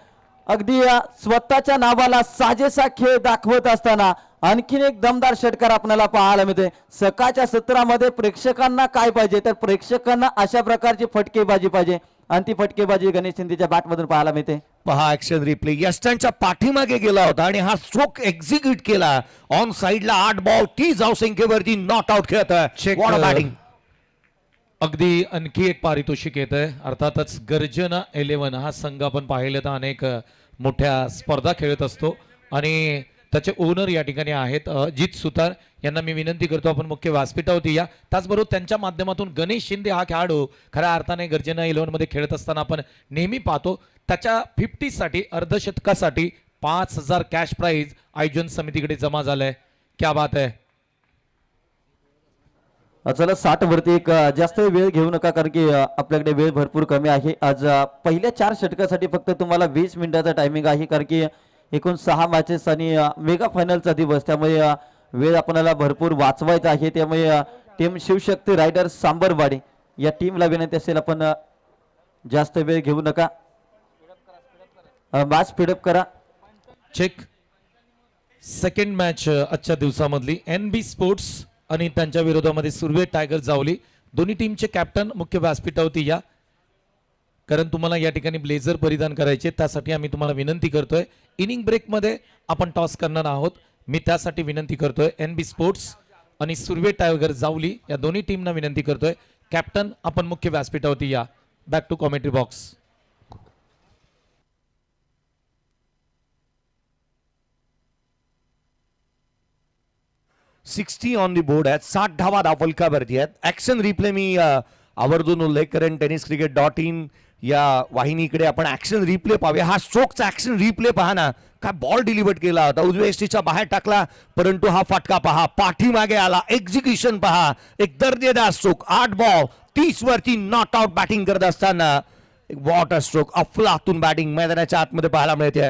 अगदी स्वतःच्या नावाला साजेसा खेळ दाखवत असताना आणखीन एक दमदार षटकार आपल्याला पाहायला मिळते. सकाळच्या सत्रामध्ये प्रेक्षकांना काय पाहिजे तर प्रेक्षकांना अशा प्रकारची फटकेबाजी पाहिजे आणि ती फटकेबाजी गणेश शिंदेच्या बॅटमधून पाहायला मिळते. पहा ऍक्शन रिप्ले. यस्टनच्या पाठीमागे गेला होता आणि हा स्ट्रोक एक्झिक्यूट केला. ऑन साइडला 8 बॉल 30 धावसंख्येवरती नॉट आउट खेळत आहे. बॅटिंग. अगदी आणखी एक पारितोषिक येत आहे. अर्थातच गर्जना 11 हा संघ आपण पाहिलं तर अनेक मोठ्या स्पर्धा खेळत असतो आणि त्याचे ओनर या ठिकाणी आहेत अजित सुतार यांना मी विनंती करतो आपण मुख्य व्यासपीठावरती या. त्याचबरोबर त्यांच्या माध्यमातून गणेश शिंदे हा खेळाडू खऱ्या अर्थाने गर्जना 11 मध्ये खेळत असताना आपण नेहमी पाहतो. त्याच्या 50 साठी अर्धशतकासाठी 5000 कॅश प्राइज आयोजन समितीकडे जमा झालाय. क्या बात आहे. चला 60 वरती एक जास्त वेळ घेऊ नका कारण की आपल्याकडे वेळ भरपूर कमी आहे. आज पहिल्या 4 षटकासाठी फक्त तुम्हाला 20 मिनिटाचा टायमिंग आहे कारण की एकूण 6 मॅचेस आणि मेगा फायनलचा दिवस, त्यामुळे वेळ आपल्याला भरपूर वाचवायचा आहे. त्यामुळे टीम शिवशक्ती रायडर्स सांबरवाडी या टीमला विनंती असेल आपण जास्त वेळ घेऊ नका, मॅच स्पीडअप करा. चेक. सेकंड मॅच आजच्या दिवसामधली NB स्पोर्ट्स आणि त्यांच्या विरोधामध्ये सुरवे टायगर जावली. दोन्ही टीमचे कॅप्टन मुख्य व्यासपीठावरती या, कारण तुम्हाला या ठिकाणी ब्लेझर परिधान करायचे. त्यासाठी आम्ही तुम्हाला विनंती करतोय. इनिंग ब्रेक मध्ये आपण टॉस करणार आहोत. मी त्यासाठी विनंती करतोय NB स्पोर्ट्स आणि सुरवे टायगर जावली या दोन्ही टीमना विनंती करतोय. कॅप्टन आपण मुख्य व्यासपीठावरती या. Back to commentary box. Sixty on the board आहेत. 60 धावा धावफलकावरती आहेत. ऍक्शन रिप्ले मी आवर्जून उल्लेख करेन. tenniscricket.in या वाहिनीकडे आपण ऍक्शन रिप्ले पाहूया. हा स्ट्रोकचा ऍक्शन रिप्ले पहा ना. काय बॉल डिलिव्हर केला होता, उजव्या एसटीच्या बाहेर टाकला, परंतु हा फटका पहा, पाठीमागे आला. एक्झिक्युशन पहा, एक दर्जेदार स्ट्रोक. 8 बॉल 30 वरती नॉट आउट बॅटिंग करत असताना एक वॉटर स्ट्रोक, अफलातून बॅटिंग मैदानाच्या आतमध्ये पाहायला मिळते.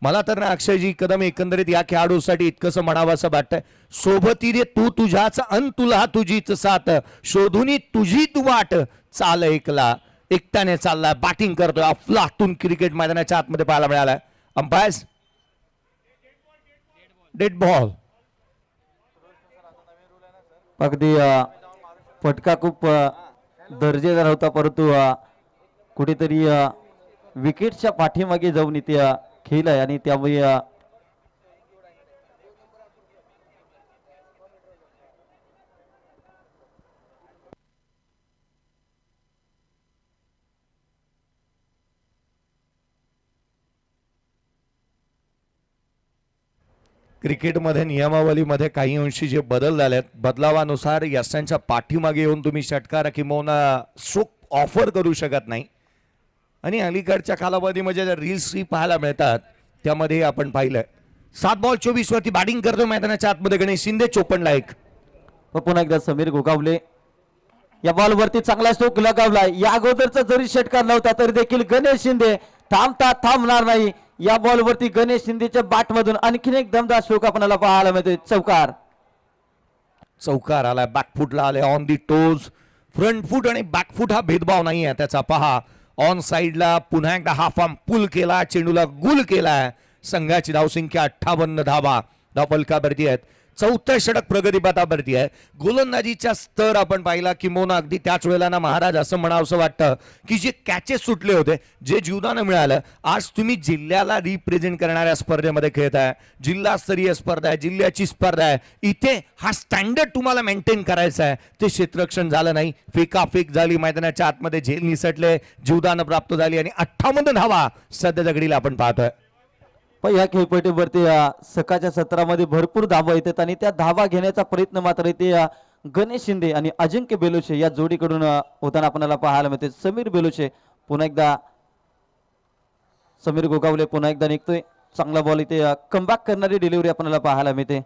मला तर ना अक्षयजी कदम एकंदरीत या खेळाडूसाठी इतकंसं म्हणावं असं वाटतंय, सोबती रे तू तुझ्याच अन तुला तुझीच साथ, शोधुनी तुझी तू वाट, चाल एकला, एकट्याने चाललाय, बॅटिंग करतोय, अफलातून क्रिकेट मैदानाच्या आतमध्ये पाहायला मिळालाय. Umpires dead ball. अगदी फटका खूप दर्जेदार होता, परंतु कुठेतरी विकेटच्या पाठीमागे जाऊन इथे खेळ आहे आणि त्यामुळे क्रिकेटमध्ये नियमावलीमध्ये काही अंशी जे बदल झालेत, बदलावानुसार यशांच्या पाठीमागे येऊन तुम्ही षटकार किंवा स्ट्रोक ऑफर करू शकत नाही. आणि अलीकडच्या कालावधीमध्ये ज्या रील्स पाहायला मिळतात त्यामध्ये आपण पाहिलंय 7 बॉल 24 वरती बॅटिंग करतो मैदानाच्या आतमध्ये गणेश शिंदे, 54 एक. पुन्हा एकदा समीर गोगावले या बॉलवरती चांगला स्ट्रोक लगावलाय. या अगोदरचा जरी षटकार नव्हता तरी देखील गणेश शिंदे थांबणार नाही. या बॉलवरती गणेश शिंदेच्या बॅट मधून आणखीन एक दमदार स्ट्रोक आपल्याला पाहायला मिळतोय. चौकार आलाय, बॅकफुटला आले, ऑन दी टोज. फ्रंट फूट आणि बॅकफूट हा भेदभाव नाही आहे त्याचा. पहा ऑन साइडला पुन्हा एकदा हाफ आर्म पुल केला, चेंडूला गुल केलाय. संघाची धावसंख्या 58 धावा धावफलकावरती आहेत. चौथं षटक प्रगतीपथावरती आहे. गोलंदाजीचा स्तर आपण पाहिला की मोना अगदी त्याच वेळेला ना महाराज असं म्हणावंसं वाटतं की जे कॅचेस सुटले होते, जे जीवदान मिळालं, आज तुम्ही जिल्ह्याला रिप्रेझेंट करणाऱ्या स्पर्धेमध्ये खेळताय. जिल्हास्तरीय स्पर्धा आहे, जिल्ह्याची स्पर्धा आहे. इथे हा स्टँडर्ड तुम्हाला मेंटेन करायचा आहे. ते क्षेत्ररक्षण झालं नाही, फेकाफेक झाली, मैदानाच्या आतमध्ये झेल निसटले, जीवदान प्राप्त झाली आणि 58 धावा सध्याच्या घडीला आपण पाहतोय. पण या खेळपट्टीवरती सकाळच्या सत्रामध्ये भरपूर धावा येतात आणि त्या धावा घेण्याचा प्रयत्न मात्र इथे गणेश शिंदे आणि अजिंक्य बेलोशे या जोडीकडून होताना आपल्याला पाहायला मिळते. समीर बेलोशे पुन्हा एकदा, समीर गोगावले पुन्हा एकदा निघतोय. चांगला बॉल इथे कमबॅक करणारी डिलिव्हरी आपल्याला पाहायला मिळते.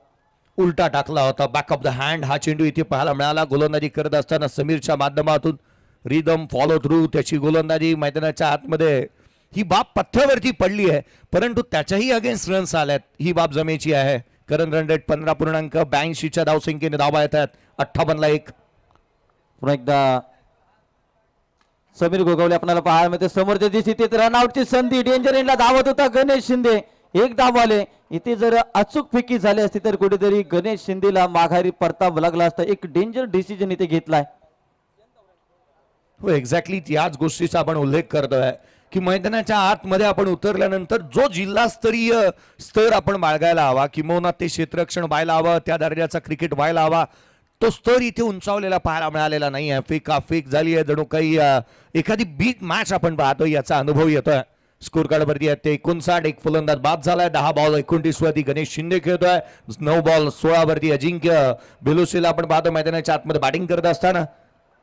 उलटा टाकला होता, बॅक ऑफ द हँड हा चेंडू इथे पाहायला मिळाला. गोलंदाजी करत असताना समीरच्या माध्यमातून रिदम फॉलो थ्रू, त्याची गोलंदाजी मैदानाच्या आतमध्ये ही बाब पथ्यावरती पडली आहे, परंतु त्याच्याही अगेन्स्ट रन्स आल्यात. ही बाब जमेची आहे. करंट रन रेट 15.82च्या धावसंख्येने धावा येतात. 58 एक. पुन्हा एकदा समीर गोगावले आपल्याला पाहायला मिळते. समोरच्या दिवशी तिथे रनआउटची संधी, डेंजर एंडला धावत होता गणेश शिंदे. एक धाव आले. इथे जर अचूक फेकी झाली असती तर कुठेतरी गणेश शिंदेला माघारी परतावं लागला असता. एक डेंजर डिसिजन इथे घेतलाय. हो, एक्झॅक्टली याच गोष्टीचा आपण उल्लेख करतोय की मैदानाच्या आतमध्ये आपण उतरल्यानंतर जो जिल्हास्तरीय स्तर आपण बाळगायला हवा, किंवा ते क्षेत्ररक्षण व्हायला हवं, त्या दर्जाचा क्रिकेट व्हायला हवा, तो स्तर इथे उंचावलेला पाहायला मिळालेला नाही आहे. फेकाफेक झाली आहे, जणू काही एखादी बिग मॅच आपण पाहतोय याचा अनुभव येतोय. स्कोर कार्डवरती आहे ते 59. एक फलंदाज बाद झालाय. 10 बॉल 29 वरती गणेश शिंदे खेळतोय. 9 बॉल 16 वरती अजिंक्य बेलोसेला आपण पाहतो मैदानाच्या आतमध्ये बॅटिंग करत असताना.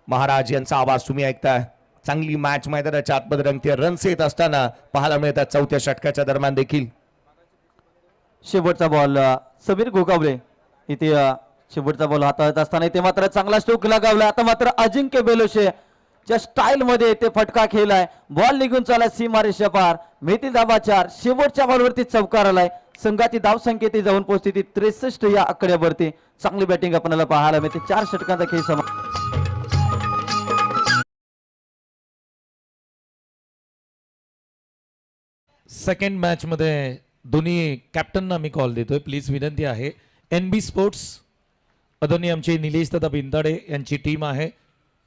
महाराज यांचा आवाज तुम्ही ऐकताय. चांगली मॅच मैदानाच्या आतमध्ये रंगते. रन्स येत असताना पाहायला मिळतात चौथ्या षटकाच्या दरम्यान देखील. शेवटचा बॉल समीर गोगावले इथे शेवटचा बॉल हाताळत असताना इथे मात्र चांगला स्ट्रोक लगावला. आता मात्र अजिंक्य बेलोशे च्या स्टाईल मध्ये ते फटका खेळलाय. बॉल निघून चालला सीमारेषा पार. मिळतील धावा 4. शेवटच्या बॉलवरती चौकार आलाय. संघाची धावसंख्या ती जाऊन पोहोचते ती 63 या आकड्यावरती. चांगली बॅटिंग आपल्याला पाहायला मिळते. 4 षटकांचा खेळ समाप्त. सेकंड मॅच मध्ये दोन्ही कॅप्टनना मी कॉल देतोय. प्लीज विनंती आहे, NB स्पोर्ट्स आदरणीय आमचे निलेश दादा बिंदाडे यांची टीम आहे,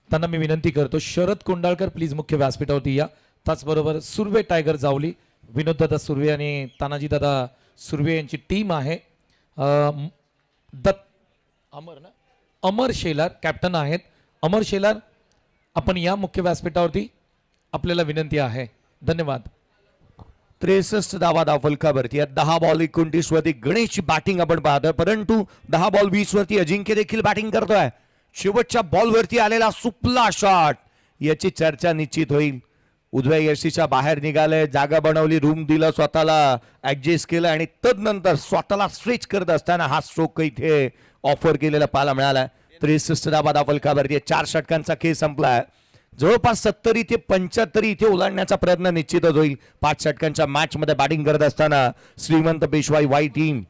त्यांना मी विनंती करतो शरद कोंडाळकर प्लीज मुख्य व्यासपीठावरती या. त्याचबरोबर सुर्वे टायगर जावली, विनोद दादा सुर्वे आणि तानाजी दादा सुर्वे यांची टीम आहे. अमर शेलार कॅप्टन आहेत. अमर शेलार आपण या मुख्य व्यासपीठावरती, आपल्याला विनंती आहे. धन्यवाद. 63 धावा धावफलकावरती आहेत. 10 बॉल 29 वरती गणेशची बॅटिंग आपण पाहतोय, परंतु 10 बॉल 20 वरती अजिंक्य देखील बॅटिंग करतोय. शेवटच्या बॉलवरती आलेला सुपला शॉट, याची चर्चा निश्चित होईल. उजव्या यशीच्या बाहेर निघाले, जागा बनवली, रूम दिला, स्वतःला ऍडजस्ट केलं आणि तदनंतर स्वतःला स्ट्रेच करत असताना हा स्ट्रोक इथे ऑफर केलेला पाहायला मिळाला. 63 धावा धावफलकावरती 4 षटकांचा खेळ संपलाय. जवळपास 70 ते 75 इथे ओलांडण्याचा प्रयत्न निश्चितच होईल 5 षटकांच्या मॅच मध्ये बॅटिंग करत असताना श्रीमंत पेशवाई वाई टीम.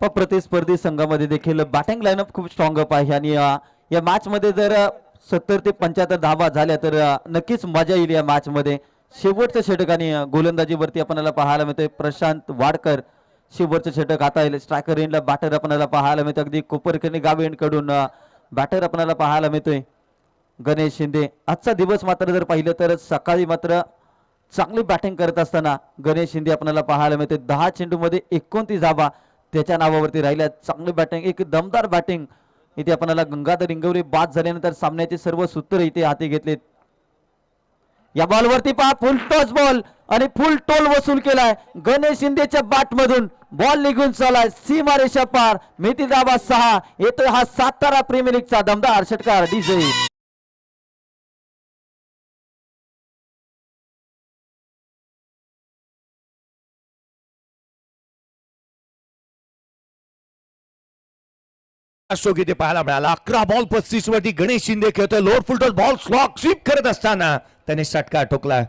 प्रतिस्पर्धी संघामध्ये देखील बॅटिंग लाईनअप खूप स्ट्रॉंग अप आहे आणि या मॅच मध्ये जर 70 ते 75 धावा झाल्या तर नक्कीच मजा येईल या मॅच मध्ये. शेवटच्या षटक आणि गोलंदाजीवरती आपल्याला पाहायला मिळते प्रशांत वाडकर. शेवटचं षटक आता येईल. स्ट्रायकर एंडला बॅटर आपल्याला पाहायला मिळते. अगदी कोपरकर्णी गाव एंड कडून बॅटर आपल्याला पाहायला मिळतोय गणेश शिंदे. आजचा दिवस मात्र जर पाहिलं तर सकाळी मात्र चांगली बॅटिंग करत असताना गणेश शिंदे आपल्याला पाहायला मिळते. 10 चेंडूमध्ये 29 धावा त्याच्या नावावरती राहिल्या. चांगली बॅटिंग, एक दमदार बॅटिंग इथे आपल्याला. गंगाधर इंगवले बाद झाल्यानंतर सामन्याचे सर्व सूत्र इथे हाती घेतलेत. या बॉलवरती पहा फुल टॉस बॉल आणि फुल टोल वसूल केलाय गणेश शिंदेच्या बॅट मधून. बॉल निघून चालाय सीमारेषा पार. मिती धावा 6. येतोय हा सातारा प्रीमियर लीगचा दमदार षटकार डीजे. स्ट्रोक इथे पाहायला मिळाला. 11 बॉल 35 वरती गणेश शिंदे खेळतोय. Lower full toss ball slog sweep करत असताना त्याने षटकार ठोकला.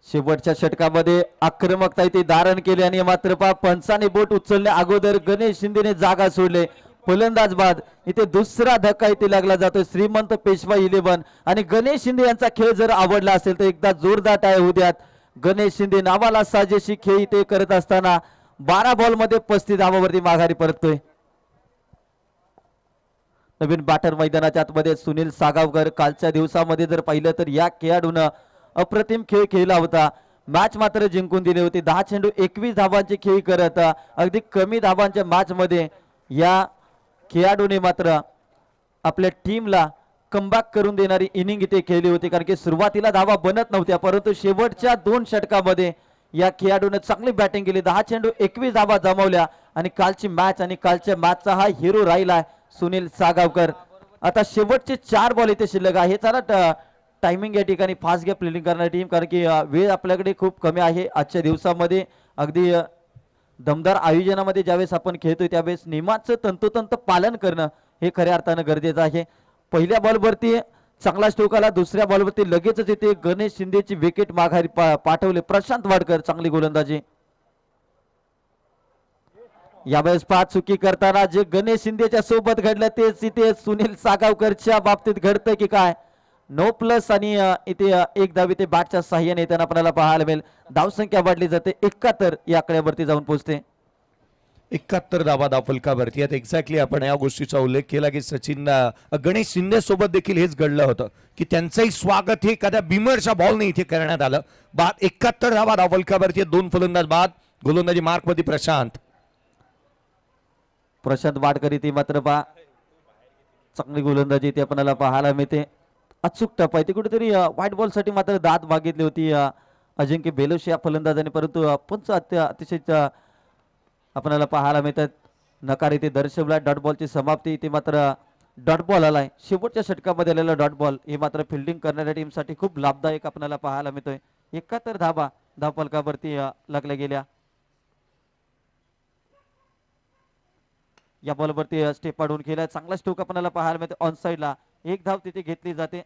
शेवटच्या षटकामध्ये आक्रमकता इथे धारण केली आणि मात्र पंचाने बोट उचलल्या अगोदर गणेश शिंदेने जागा सोडले. फलंदाज बाद. इथे दुसरा धक्का इथे लागला जातोय श्रीमंत पेशवाई 11 आणि गणेश शिंदे यांचा खेळ जर आवडला असेल तर एकदा जोरदार टाळ्या होऊ द्यात. गणेश शिंदे नावाला साजेशी खेळ इथे करत असताना 12 बॉल मध्ये 35 धावावरती माघारी परततोय. नवीन बॅटर मैदानाच्या आतमध्ये सुनील सागावकर. कालच्या दिवसामध्ये जर पाहिलं तर या खेळाडूनं अप्रतिम खेळ खेळला होता. मॅच मात्र जिंकून दिली होती. 10 चेंडू 21 धावांची खेळी करत अगदी कमी धावांच्या मॅच मध्ये या खेळाडूने मात्र आपल्या टीमला कमबॅक करून देणारी इनिंग इथे खेळली होती. कारण की सुरुवातीला धावा बनत नव्हत्या परंतु शेवटच्या 2 षटकामध्ये या खेळाडूने चांगली बॅटिंग केली. 10 चेंडू 21 धावा जमवल्या आणि कालची मॅच आणि कालच्या मॅचचा हा हिरो राहिलाय सुनील सागावकर. आता शेवटचे 4 बॉल इथे शिल्लक आहे. चला टायमिंग या ठिकाणी फास्ट गॅप फिल्डिंग करणारी टीम कारण की वेळ आपल्याकडे खूप कमी आहे आजच्या दिवसामध्ये. अगदी दमदार आयोजनामध्ये ज्यावेळेस आपण खेळतोय त्यावेळेस नियमाचं तंतोतंत पालन करणं हे खऱ्या अर्थानं गरजेचं आहे. पहिल्या बॉलवरती चांगला स्ट्रोक आला. दुसऱ्या बॉलवरती लगेचच इथे गणेश शिंदेची विकेट माघारी पाठवले. प्रशांत वाडकर चांगली गोलंदाजी. यावेळेस 5 चुकी करताना जे गणेश शिंदेच्या सोबत घडलं तेच इथे सुनील सागावकरच्या बाबतीत घडतं की काय. 9 प्लस आणि इथे 1 धाव इथे बॅटच्या साह्याने येताना आपल्याला पाहायला मिळेल. धावसंख्या वाढली जाते 71 या आकड्यावरती जाऊन पोहोचते. 71 धावा धावफलकावरती. आता एक्झॅक्टली आपण या गोष्टीचा उल्लेख केला की सचिन गणेश शिंदे सोबत देखील हेच घडलं होतं की त्यांचंही स्वागत हे एखाद्या बिमरच्या बॉलने इथे करण्यात आलं. बाद 71 धावा धावफलकावरती. 2 फलंदाज बाद. गोलंदाजी मार्क मध्ये प्रशांत वाडकर इथे मात्र चांगली गोलंदाजी इथे आपल्याला पाहायला मिळते. अचूक टप आहे. ती कुठेतरी व्हाईट बॉल साठी मात्र दाद मागितली होती अजिंक्य बेलोश या फलंदाजाने परंतु पंच अतिशय आपल्याला पाहायला मिळतात. नकार इथे दर्शवला. डॉट बॉलची समाप्ती. इथे मात्र डॉट बॉल आलाय. शेवटच्या षटकामध्ये आलेला डॉट बॉल हे मात्र फिल्डिंग करणाऱ्या टीमसाठी खूप लाभदायक आपल्याला पाहायला मिळतोय. 71 धावा धावफलकावरती लागल्या गेल्या. या बॉलवरती स्टेप पाडून केला. चांगला स्ट्रोक आपल्याला पाहायला मिळते. ऑन साइडला 1 धाव तिथे घेतली जाते.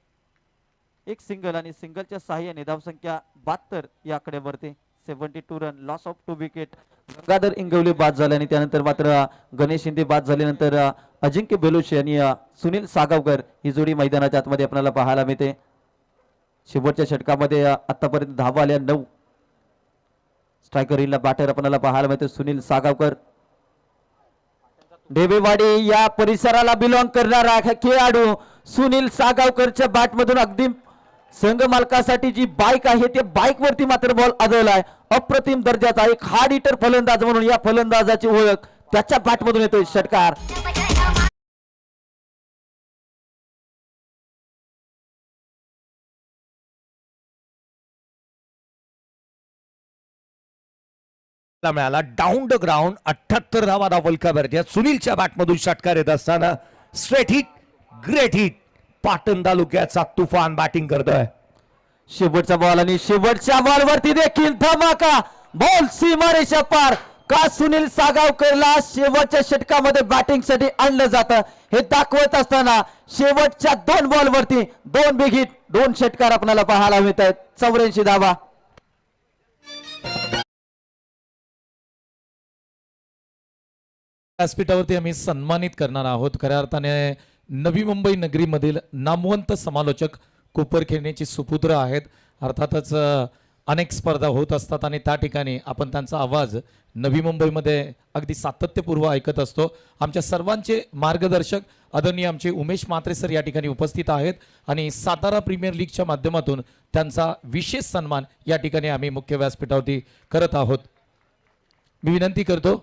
1 सिंगल आणि सिंगलच्या साह्याने धावसंख्या 72 या आकड्यावरती. 72 run. Loss of 2 wicket. Gangadhar Ingawale बाद झाले आणि त्यानंतर मात्र गणेश शिंदे बाद झाल्यानंतर अजिंक्य बेलोशे आणि सुनील सागावकर ही जोडी मैदानाच्या आतमध्ये आपल्याला पाहायला मिळते. शेवटच्या षटकामध्ये आतापर्यंत धावा आल्या 9. स्ट्रायकर हिलला बॅटर आपल्याला पाहायला मिळते सुनील सागावकर. ढेबेवाडी या परिसराला बिलॉंग करणारा खेळाडू सुनील सागावकरच्या बॅट मधून अगदी संघ मालकासाठी जी बाईक आहे ते बाईक वरती मात्र बॉल आदळलाय. अप्रतिम दर्जाचा एक हार्ड हिटर फलंदाज म्हणून या फलंदाजाची ओळख त्याच्या बॅट मधून येतोय. षटकार मिळाला. डाऊन द ग्राउंड 78 धावा धावफलकावरती. सुनीलच्या बॅटमधून षटकार येत असताना straight hit, great hit. Patan तालुक्याचा तुफान बॅटिंग करतोय. शेवटचा बॉल आणि शेवटच्या बॉलवरती देखील धमाका. बॉल सीमारेषा पार. का सुनील सागावकरला शेवटच्या षटकामध्ये बॅटिंगसाठी आणलं जातं हे दाखवत असताना शेवटच्या 2 बॉलवरती 2 बिग हिट 2 षटकार आपल्याला पाहायला मिळत आहेत. 84 धावा. व्यासपीठावरती आम्ही सन्मानित करणार आहोत. खऱ्या अर्थाने नवी मुंबई नगरीमधील नामवंत समालोचक कोपर खेळण्याचे सुपुत्र आहेत. अर्थातच अनेक स्पर्धा होत असतात आणि त्या ठिकाणी आपण त्यांचा आवाज नवी मुंबईमध्ये अगदी सातत्यपूर्व ऐकत असतो. आमच्या सर्वांचे मार्गदर्शक आदरणीय आमचे उमेश म्हात्रे सर या ठिकाणी उपस्थित आहेत आणि सातारा प्रीमियर लीगच्या माध्यमातून त्यांचा विशेष सन्मान या ठिकाणी आम्ही मुख्य व्यासपीठावरती करत आहोत. मी विनंती करतो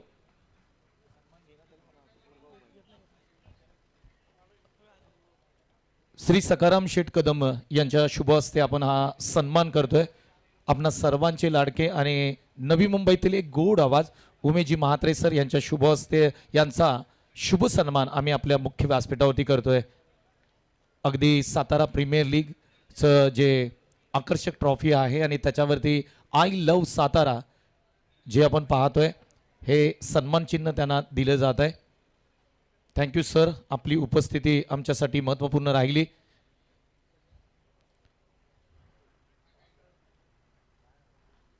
श्री सकाराम शेठ कदम यांच्या शुभ हस्ते आपण हा सन्मान करतोय. आपणा सर्वांचे लाडके आणि नवी मुंबईतील एक गोड आवाज उमेशजी म्हात्रे सर यांच्या शुभ हस्ते यांचा शुभ सन्मान आम्ही आपल्या मुख्य व्यासपीठावरती करतोय. अगदी सातारा प्रीमियर लीगचं जे आकर्षक ट्रॉफी आहे आणि त्याच्यावरती आय लव सातारा जे आपण पाहतोय हे सन्मान चिन्ह त्यांना दिलं जात आहे. थँक्यू सर, आपली उपस्थिती आमच्यासाठी महत्त्वपूर्ण राहिली.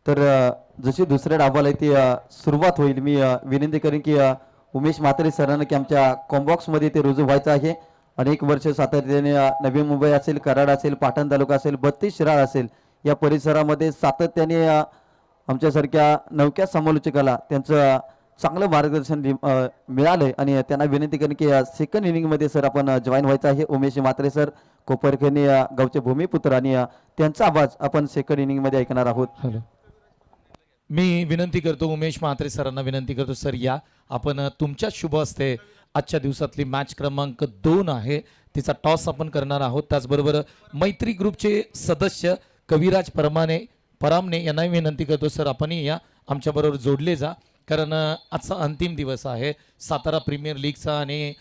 तर जशी दुसऱ्या डावाला ती सुरुवात होईल मी विनंती करेन की उमेश म्हात्रे सरांना की आमच्या कॉम्बॉक्समध्ये ते रुजू व्हायचं आहे. अनेक वर्ष सातत्याने नवी मुंबई असेल, कराड असेल, पाटण तालुका असेल, 32 शिराळ असेल या परिसरामध्ये सातत्याने आमच्यासारख्या नवक्या समालोचकाला त्यांचं चांगलं मार्गदर्शन मिळालंय आणि त्यांना विनंती करेन की सेकंड इनिंगमध्ये सर आपण जॉईन व्हायचं आहे. उमेश म्हात्रे सर कोपरखेडणे गावचे भूमिपुत्र आणि त्यांचा आवाज आपण सेकंड इनिंगमध्ये ऐकणार आहोत. हॅलो, मी विनंती करतो उमेश म्हात्रे सरांना विनंती करतो सर या आपण तुमच्या शुभ हस्ते आजच्या दिवसातली मॅच क्रमांक 2 आहे तिचा टॉस आपण करणार आहोत. त्याचबरोबर मैत्री ग्रुपचे सदस्य कविराज परामने यांनाही विनंती करतो सर आपणही या आमच्याबरोबर जोडले जा, कारण आजचा अंतिम दिवस आहे सातारा प्रीमियर लीगचा आणि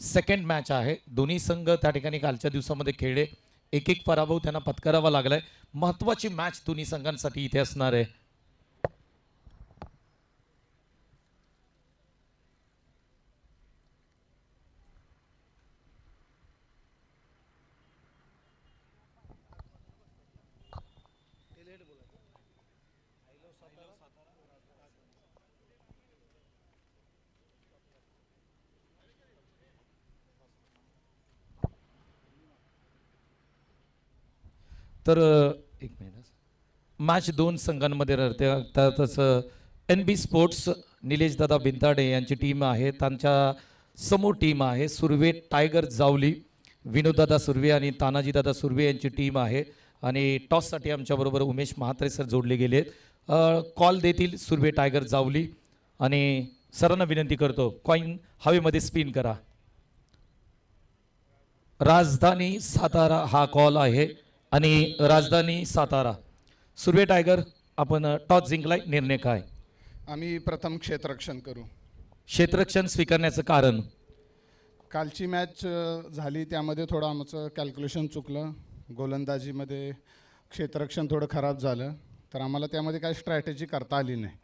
सेकंड मॅच आहे. दोन्ही संघ त्या ठिकाणी कालच्या दिवसामध्ये खेळले, एक एक पराभव त्यांना पत्करावा लागलाय. महत्त्वाची मॅच दोन्ही संघांसाठी इथे असणार आहे. तर एक मिनिट, मॅच 2 संघांमध्ये ररते. त्यातच NB स्पोर्ट्स निलेश दादा बिंताडे यांची टीम आहे, त्यांच्या समोर टीम आहे सुर्वे टायगर जावली, विनोददादा सुर्वे आणि तानाजीदादा सुर्वे यांची टीम आहे. आणि टॉससाठी आमच्याबरोबर उमेश म्हात्रे सर जोडले गेले. कॉल देतील सुर्वे टायगर जावली आणि सरांना विनंती करतो कॉईन हवेमध्ये स्पिन करा. राजधानी सातारा हा कॉल आहे आणि राजधानी सातारा. सुर्वे टायगर आपण टॉस जिंकलाय, निर्णय काय? आम्ही प्रथम क्षेत्ररक्षण करू. क्षेत्ररक्षण स्वीकारण्याचं कारण? कालची मॅच झाली त्यामध्ये थोडं आमचं कॅल्क्युलेशन चुकलं, गोलंदाजीमध्ये क्षेत्ररक्षण थोडं खराब झालं, तर आम्हाला त्यामध्ये काही स्ट्रॅटेजी करता आली नाही,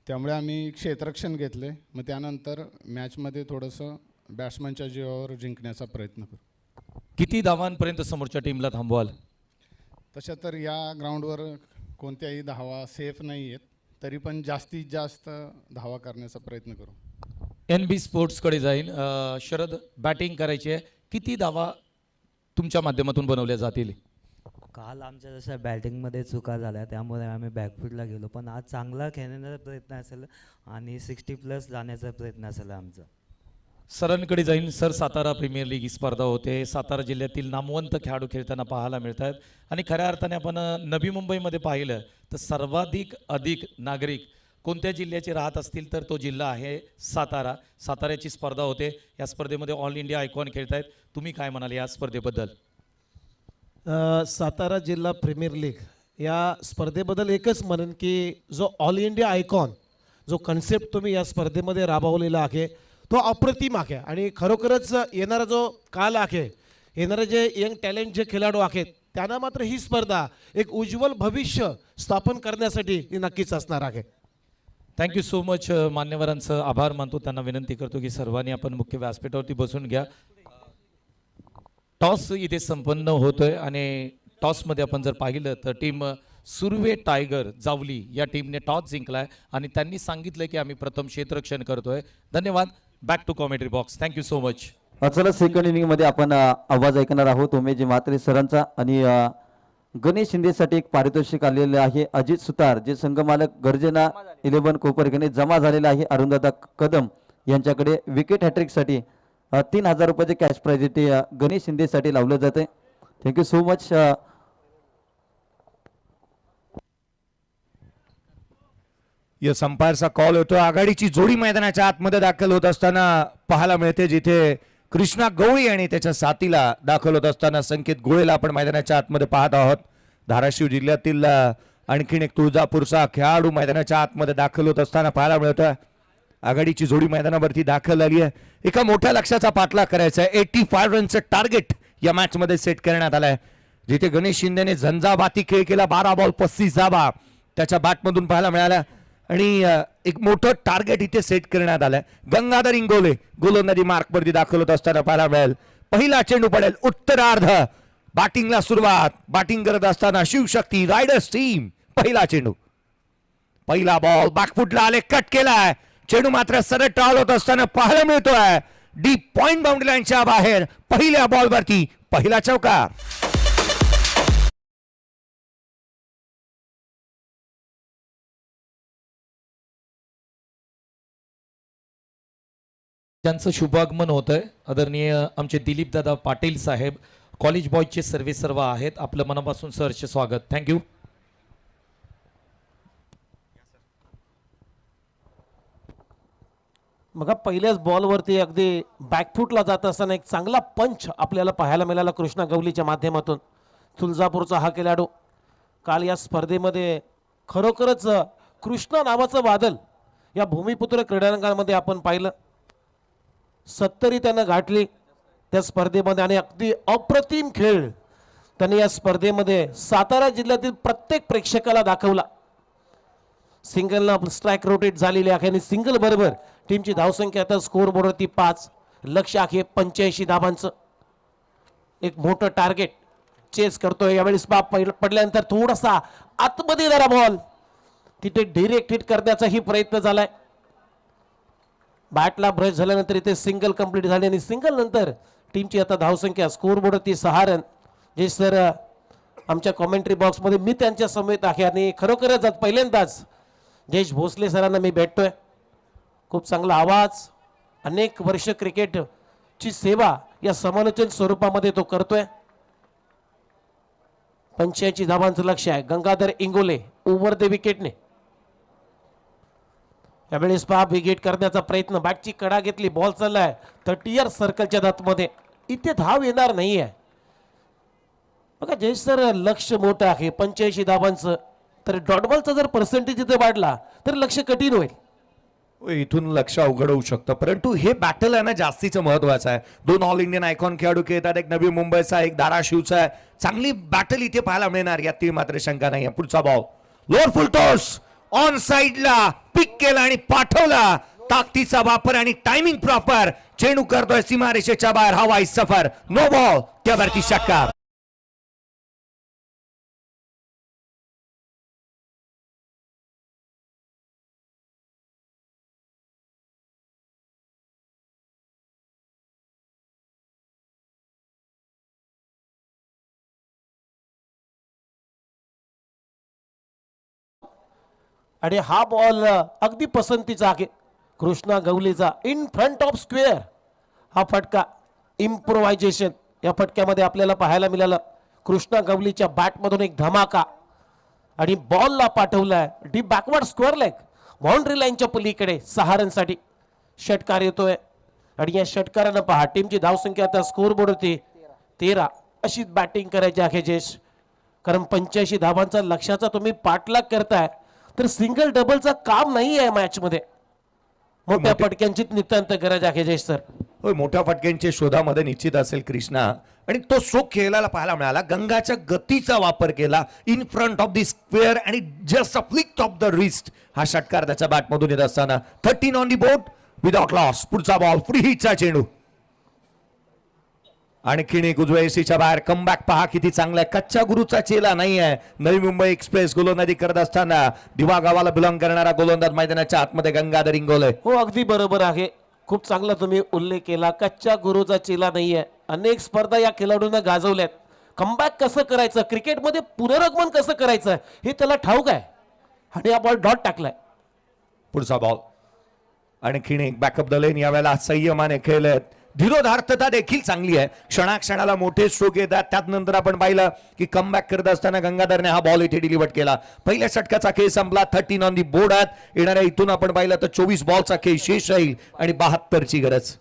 त्यामुळे आम्ही क्षेत्ररक्षण घेतले. मग त्यानंतर मॅचमध्ये थोडंसं बॅट्समनच्या जीवावर जिंकण्याचा प्रयत्न करू. किती धावांपर्यंत समोरच्या टीमला थांबवाल? तशा तर या ग्राउंडवर कोणत्याही धावा सेफ नाही आहेत, तरी पण जास्तीत जास्त धावा करण्याचा प्रयत्न करू. NB स्पोर्ट्सकडे जाईल. शरद, बॅटिंग करायची आहे, किती धावा तुमच्या माध्यमातून बनवल्या जातील? काल आमच्या जशा बॅटिंगमध्ये चुका झाल्या त्यामुळे आम्ही बॅकफूटला गेलो, पण आज चांगला खेळण्याचा प्रयत्न असेल आणि 60+ जाण्याचा प्रयत्न असेल आमचा. सरांकडे जाईल. सर, सातारा प्रीमियर लीग ही स्पर्धा होते, सातारा जिल्ह्यातील नामवंत खेळाडू खेळताना पाहायला मिळतात आणि खऱ्या अर्थाने आपण नवी मुंबईमध्ये पाहिलं तर अधिक नागरिक कोणत्या जिल्ह्याचे राहत असतील तर तो जिल्हा आहे सातारा. साताऱ्याची स्पर्धा होते, या स्पर्धेमध्ये ऑल इंडिया आयकॉन खेळतायत. तुम्ही काय म्हणाल या स्पर्धेबद्दल? सातारा जिल्हा प्रीमियर लीग या स्पर्धेबद्दल एकच म्हणेन की जो ऑल इंडिया आयकॉन जो कन्सेप्ट तुम्ही या स्पर्धेमध्ये राबवलेला आहे तो अप्रतिम आहे आणि खरोखरच येणारा जो काल आहे, येणारे जे यंग टॅलेंट जे खेळाडू आहेत त्यांना मात्र ही स्पर्धा एक उज्ज्वल भविष्य स्थापन करण्यासाठी ही नक्कीच असणार आहे. Thank you so much. मान्यवरांचं आभार मानतो. त्यांना विनंती करतो की सर्वांनी आपण मुख्य व्यासपीठावरती बसून घ्या. टॉस इथे संपन्न होतोय आणि टॉसमध्ये आपण जर पाहिलं तर टीम सुर्वे टायगर जावली या टीमने टॉस जिंकलाय आणि त्यांनी सांगितलं की आम्ही प्रथम क्षेत्ररक्षण करतोय. धन्यवाद. Back to commentary box. Thank you so much. चला सेकंड इनिंग मध्ये आपण आवाज ऐकणार आहोत उमेशजी म्हात्रे सरांचा आणि गणेश शिंदेसाठी एक पारितोषिक आलेले आहे. अजित सुतार जे संघमालक गर्जना 11 कोपरगणे जमा झालेला आहे. अरुणदादा कदम यांच्याकडे विकेट हॅट्रिकसाठी 3,000 रुपयाचे कॅश प्राइज ते गणेश शिंदेसाठी लावलं जाते. Thank you so much. यस, अंपायरचा कॉल होतो. आघाडीची जोडी मैदानाच्या आतमध्ये दाखल होत असताना पाहायला मिळते, जिथे कृष्णा गवळी आणि त्याच्या साथीला दाखल होत असताना संकेत गोळेला आपण मैदानाच्या आतमध्ये पाहत आहोत. धाराशिव जिल्ह्यातील आणखीन एक तुळजापूरचा खेळाडू मैदानाच्या आतमध्ये दाखल होत असताना पाहायला मिळतोय. आघाडीची जोडी मैदानावरती दाखल झाली आहे. एका मोठ्या लक्ष्याचा पाठलाग करायचा आहे. 85 रनचं टार्गेट या मॅच मध्ये सेट करण्यात आलंय, जिथे गणेश शिंदेने झंझावाती खेळ केला. 12 बॉल 35 धावा त्याच्या बॅटमधून पाहायला मिळाल्या आणि एक मोठं टार्गेट इथे सेट करण्यात आलंय. गंगाधर इंगोले गोलंदाजी मार्कवरती दाखल होत असताना पाहायला मिळेल. पहिला चेंडू पडेल उत्तरार्ध. बॅटिंगला सुरुवात. बॅटिंग करत असताना शिवशक्ती रायडर्स टीम. पहिला चेंडू, पहिला बॉल बॅकफुटला आले, कट केलाय. चेंडू मात्र सरळ टाळ होत असताना पाहायला मिळतोय डीप पॉइंट बाउंड्री लाईनच्या बाहेर. पहिल्या बॉलवरती पहिला चौकार. त्यांचं शुभागमन होत आहे. आदरणीय आमचे दिलीप दादा पाटील साहेब कॉलेज बॉयचे सर्व आहेत. आपलं मनापासून सहर्ष स्वागत. थँक्यू. बघा, पहिल्याच बॉलवरती अगदी बॅकफुटला जात असताना एक चांगला पंच आपल्याला पाहायला मिळाला कृष्णा गवलीच्या माध्यमातून. तुळजापूरचा हा खेळाडू काल या स्पर्धेमध्ये खरोखरच कृष्णा नावाचं वादळ या भूमिपुत्र क्रीडांगणामध्ये आपण पाहिलं. 70 त्यानं गाठली त्या स्पर्धेमध्ये आणि अगदी अप्रतिम खेळ त्यांनी या स्पर्धेमध्ये सातारा जिल्ह्यातील प्रत्येक प्रेक्षकाला दाखवला. सिंगलला स्ट्राईक रोटेट झालेली आहे आणि सिंगल बरोबर टीमची धावसंख्या आता स्कोर बोर्डवरती 5. लक्ष आहे 85 धावांचं. एक मोठं टार्गेट चेस करतोय यावेळेस. बाप पडल्यानंतर थोडासा आतमध्ये जरा बॉल तिथे डिरेक्ट हिट करण्याचाही प्रयत्न झालाय. बॅटला ब्रश झाल्यानंतर इथे सिंगल कंप्लीट झाली आणि सिंगल नंतर टीमची आता धावसंख्या स्कोर बोर्डवरती 6 रन. जे सर आमच्या कॉमेंट्री बॉक्समध्ये मी त्यांच्या समेत आहे आणि खरोखरच आज पहिल्यांदाच जयेश भोसले सरांना मी भेटतोय. खूप चांगला आवाज, अनेक वर्ष क्रिकेटची सेवा या समालोचन स्वरूपामध्ये तो करतोय. 85 धावांचं लक्ष आहे. गंगाधर इंगोले ओव्हर द विकेटने यावेळेस पहा विकेट करण्याचा प्रयत्न. बॅटची कडा घेतली, बॉल चाललाय 30 इयर सर्कलच्या दातमध्ये. इथे धाव येणार नाहीये. बघा जयेश सर, लक्ष मोठं आहे 85 धावांचं. तर डॉटबॉलचा जर पर्सेंटेज इथे वाढला तर लक्ष कठीण होईल. इथून लक्ष अवघड होऊ शकतं, परंतु हे बॅटल आहे ना जास्तीचं महत्वाचं आहे. 2 ऑल इंडियन आयकॉन खेळाडू खेळतात, एक नवी मुंबईचा, एक धाराशिवचा आहे. चांगली बॅटल इथे पाहायला मिळणार यातील मात्र शंका नाही. पुढचा ball lower full toss on साइडला पिक केला आणि पाठवला. ताकदीचा वापर आणि टायमिंग प्रॉपर. चेंडू करतोय सीमारेषेच्या बाहेर. हवाई सफर. No ball. त्यावरती षटकार. आणि हा बॉल अगदी पसंतीचा आहे कृष्णा गवलीचा. इन फ्रंट ऑफ स्क्वेअर हा फटका. इम्प्रोव्हायझेशन या फटक्यामध्ये आपल्याला पाहायला मिळालं. कृष्णा गवलीच्या बॅटमधून एक धमाका आणि बॉलला पाठवलाय deep backward square leg. Boundary लाईनच्या पलीकडे 6 रनसाठी षटकार येतोय आणि या षटकारानं पहा टीमची धावसंख्या आता स्कोर बोर्डवरती 13. अशीच बॅटिंग करायची आहे जयेश, कारण 85 धावांचा लक्ष्याचा तुम्ही पाठलाग करताय तर सिंगल डबलचा काम नाही आहे मॅच मध्ये. मोठ्या फटक्यांची नितांत गरज आहे जयेश सर. होय, मोठ्या फटक्यांच्या शोधामध्ये निश्चित असेल कृष्णा, आणि तो स्ट्रोक खेळायला पाहायला मिळाला. गंगाच्या गतीचा वापर केला in front of the square आणि just a flick of the wrist. हा षटकार त्याच्या बॅटमधून येत असताना 13 on the board without loss. पुढचा बॉल फ्री हिटचा चेंडू. आणखीन एक उजव्या एसीच्या बाहेर कमबॅक पहा किती चांगला आहे. कच्च्या गुरुचा चेला नाही आहे. नवी मुंबई एक्सप्रेस गोलंदाजी करत असताना दिवा गावाला बिलॉंग करणारा गोलंदाज मैदानाच्या आतमध्ये गंगाधर इंगोले. हो, अगदी बरोबर आहे. खूप चांगला तुम्ही उल्लेख केला. कच्च्या गुरुचा चेला नाहीये. अनेक स्पर्धा या खेळाडूंना गाजवल्यात. कमबॅक कसं करायचं, क्रिकेटमध्ये पुनरागमन कसं करायचं हे त्याला ठाऊक आहे आणि हा बॉल डॉट टाकलाय. पुढचा बॉल. आणखीन एक बॅकअप द लेन यावेळेला संयमाने खेळलेत. धीरोधार्थता देखील चांगली आहे. क्षणाक्षणाला मोठे स्ट्रोक येतात. त्यानंतर आपण पाहिलं की कमबॅक करत असताना गंगाधरने हा बॉल इथे डिलिव्हर केला. पहिल्या षटकाचा खेळ संपला. 13 ऑन दी बोर्ड आहेत. येणाऱ्या इथून आपण पाहिलं तर 24 बॉलचा खेळ शेष राहील आणि 72ची गरज.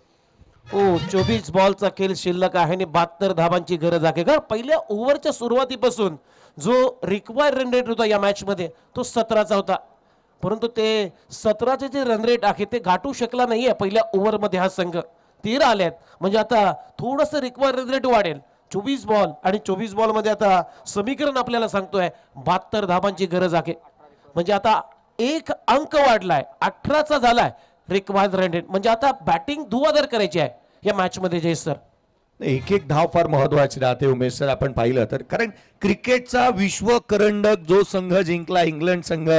हो, 24 बॉलचा खेळ शिल्लक आहे आणि 72 धावांची गरज आहे. का पहिल्या ओव्हरच्या सुरुवातीपासून जो रिक्वायर्ड रन रेट होता या मॅच मध्ये तो 17चा होता, परंतु ते 17चे जे रन रेट आहे ते गाठू शकला नाहीये पहिल्या ओव्हर मध्ये हा संघ. 13 आल्यात म्हणजे आता थोडंसं रिक्वायर्ड रन रेट वाढेल. 24 बॉल आणि 24 बॉल मध्ये आता समीकरण आपल्याला सांगतोय 72 धावांची गरज आहे. म्हणजे आता एक अंक वाढलाय, 18चा झालाय रिक्वायर्ड रन रेट. म्हणजे आता बॅटिंग धुवाधार करायची आहे या मॅच मध्ये. जय सर, एक एक धाव फार महत्वाची राहते उमेश सर. आपण पाहिलं तर कारण क्रिकेटचा विश्व करंडक जो संघ जिंकला इंग्लंड संघ,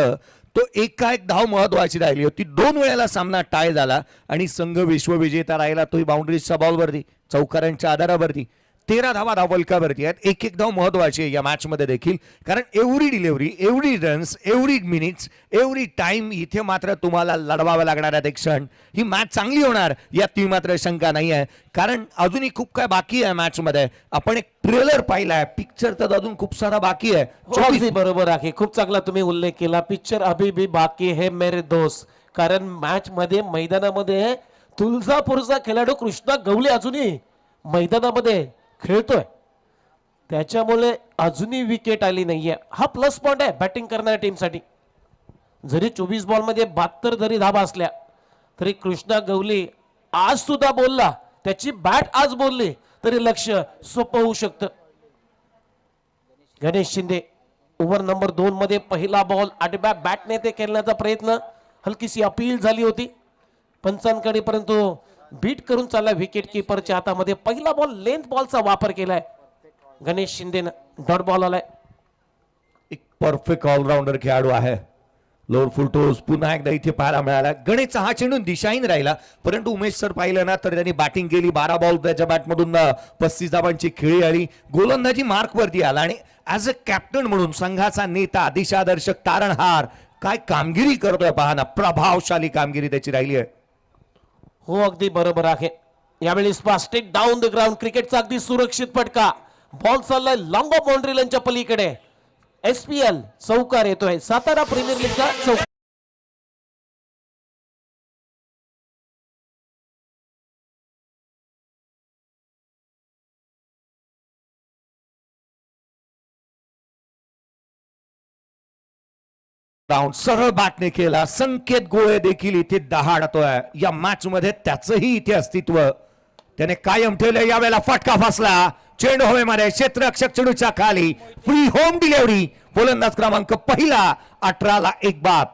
तो एका एक धाव महत्वाची राहिली होती. 2 वेळेला सामना टाय झाला आणि संघ विश्वविजेता राहिला. तोही बाउंड्रीजच्या बॉलवरती, चौकारांच्या आधारावरती. 13 धावा धावफलकावरती आहेत. एक एक धाव महत्वाची आहे या मॅच मध्ये देखील, कारण every delivery, every runs, every minutes, every time इथे मात्र तुम्हाला लढवावं लागणार आहे. क्षण ही मॅच चांगली होणार यात ती मात्र शंका नाही आहे, कारण अजूनही खूप काय बाकी आहे मॅच मध्ये. आपण एक ट्रेलर पाहिलाय, पिक्चर तर अजून खूप सारा बाकी आहे. अगदी बरोबर आहे. खूप चांगला तुम्ही उल्लेख केला. पिक्चर अभी भी बाकी है मेरे दोस्त. कारण मॅच मध्ये मैदानामध्ये तुळजापूरचा खेळाडू कृष्णा गवले अजूनही मैदानामध्ये खेळतोय, त्याच्यामुळे अजूनही विकेट आली नाहीये. हा प्लस पॉइंट आहे बॅटिंग करणाऱ्या टीमसाठी. जरी 24 बॉल मध्ये 72 जरी धाबा असल्या तरी कृष्णा गवली आज सुद्धा बोलला, त्याची बॅट आज बोलली तरी लक्ष सोपं होऊ शकतं. गणेश शिंदे ओव्हर नंबर 2 मध्ये पहिला बॉल आडव्या बॅटने ते खेळण्याचा प्रयत्न, हलकीशी अपील झाली होती पंचांकडे, परंतु बीट करून चालला विकेट किपरच्या हातामध्ये. पहिला बॉल लेंथ बॉलचा वापर केलाय गणेश शिंदेनं. डॉट बॉल आलाय. एक परफेक्ट ऑलराऊंडर खेळाडू आहे. लोअर फुल टोस पुन्हा एकदा इथे पाहायला मिळाला. गणेशचा हा चेंडू दिशाहीन राहिला, परंतु उमेश सर पाहिलं ना तर त्यांनी बॅटिंग केली. 12 बॉल त्याच्या बॅटमधून 35 धावांची खेळी आली. गोलंदाजी मार्क वरती आला आणि ऍज अ कॅप्टन म्हणून संघाचा नेता, दिशादर्शक, तारणहार काय कामगिरी करतोय पहा ना. प्रभावशाली कामगिरी त्याची राहिली आहे. हो, अगदी बरोबर आहे. यावेळी स्टिक डाऊन द ग्राउंड. क्रिकेटचा अगदी सुरक्षित फटका. बॉल चाललाय लॉंग ऑफ बाउंड्री लाईनच्या पलीकडे. SPL चौकार येतोय. सातारा प्रीमियर लीगचा चौकार. राऊंड सरळ बॅटने केला. संकेत गोळे देखील इथे दहाडतोय या मॅच मध्ये. त्याचंही इथे अस्तित्व त्याने कायम ठेवलं. यावेळेला फटका फसला. चेंडू हवेमध्ये, क्षेत्ररक्षक चेंडूच्या खाली. Free home delivery. फलंदाज क्रमांक पहिला. 18ला 1 बाद.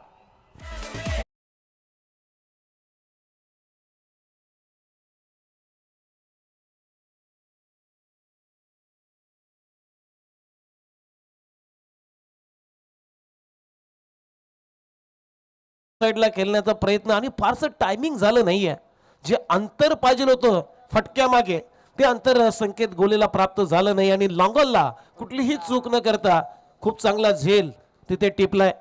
साईडला खेळण्याचा प्रयत्न आणि फारसं टायमिंग झालं नाहीये. जे अंतर पाहिजे होतं फटक्या मागे ते अंतर संकेत गोलेला प्राप्त झालं नाही आणि लॉंगॉलला कुठलीही चूक न करता खूप चांगला झेल तिथे टिपलाय